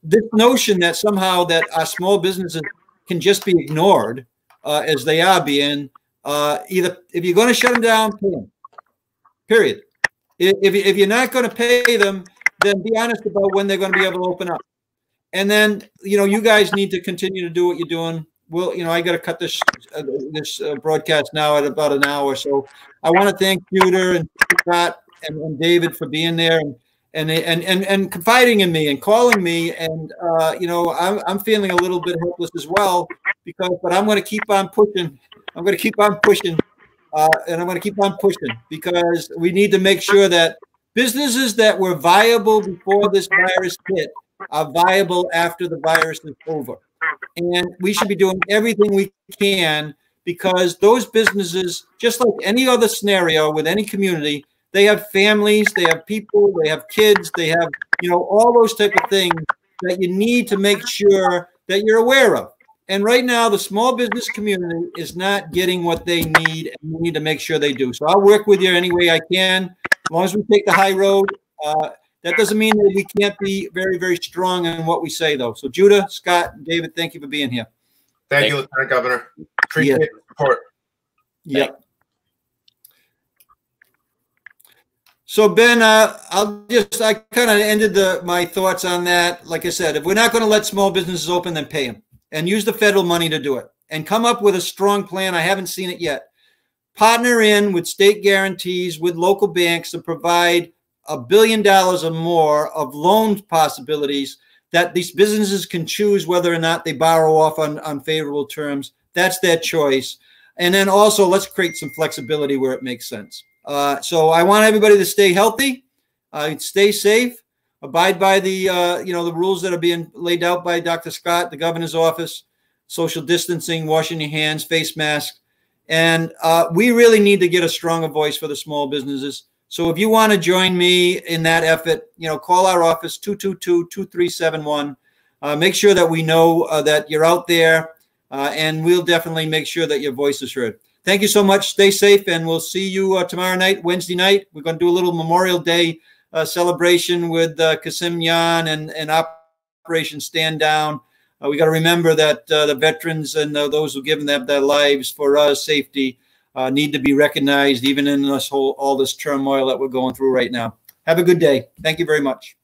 this notion that somehow that our small businesses can just be ignored, as they are being, either if you're going to shut them down, pay them. Period. If you're not going to pay them, then be honest about when they're going to be able to open up. And then, you know, you guys need to continue to do what you're doing. Well, you know, I got to cut this broadcast now at about an hour. So I want to thank Judah and Scott and David for being there and confiding in me and calling me. And, you know, I'm feeling a little bit hopeless as well, but I'm going to keep on pushing. I'm going to keep on pushing. And I'm going to keep on pushing, because we need to make sure that businesses that were viable before this virus hit are viable after the virus is over. And we should be doing everything we can, because those businesses, just like any other scenario with any community, they have families, they have people, they have kids, they have, you know, all those type of things that you need to make sure that you're aware of. And right now, the small business community is not getting what they need, and we need to make sure they do. So I'll work with you any way I can, as long as we take the high road. That doesn't mean that we can't be very, very strong in what we say, though. So Judah, Scott, and David, thank you for being here. Thank you, Lieutenant Governor. Appreciate the support. Yep. So Ben, I kind of ended my thoughts on that. Like I said, if we're not going to let small businesses open, then pay them and use the federal money to do it and come up with a strong plan. I haven't seen it yet. Partner in with state guarantees with local banks to provide $1 billion or more of loan possibilities that these businesses can choose whether or not they borrow off on favorable terms. That's their choice. And then also let's create some flexibility where it makes sense. So I want everybody to stay healthy, stay safe, abide by the the rules that are being laid out by Dr. Scott, the governor's office, social distancing, washing your hands, face mask. And we really need to get a stronger voice for the small businesses. So if you want to join me in that effort, call our office, 222-2371. Make sure that we know that you're out there, and we'll definitely make sure that your voice is heard. Thank you so much. Stay safe, and we'll see you tomorrow night, Wednesday night. We're going to do a little Memorial Day celebration with Kasim Yan and Operation Stand Down. We got to remember that the veterans and those who give them their lives for us safety need to be recognized, even in all this turmoil that we're going through right now. Have a good day. Thank you very much.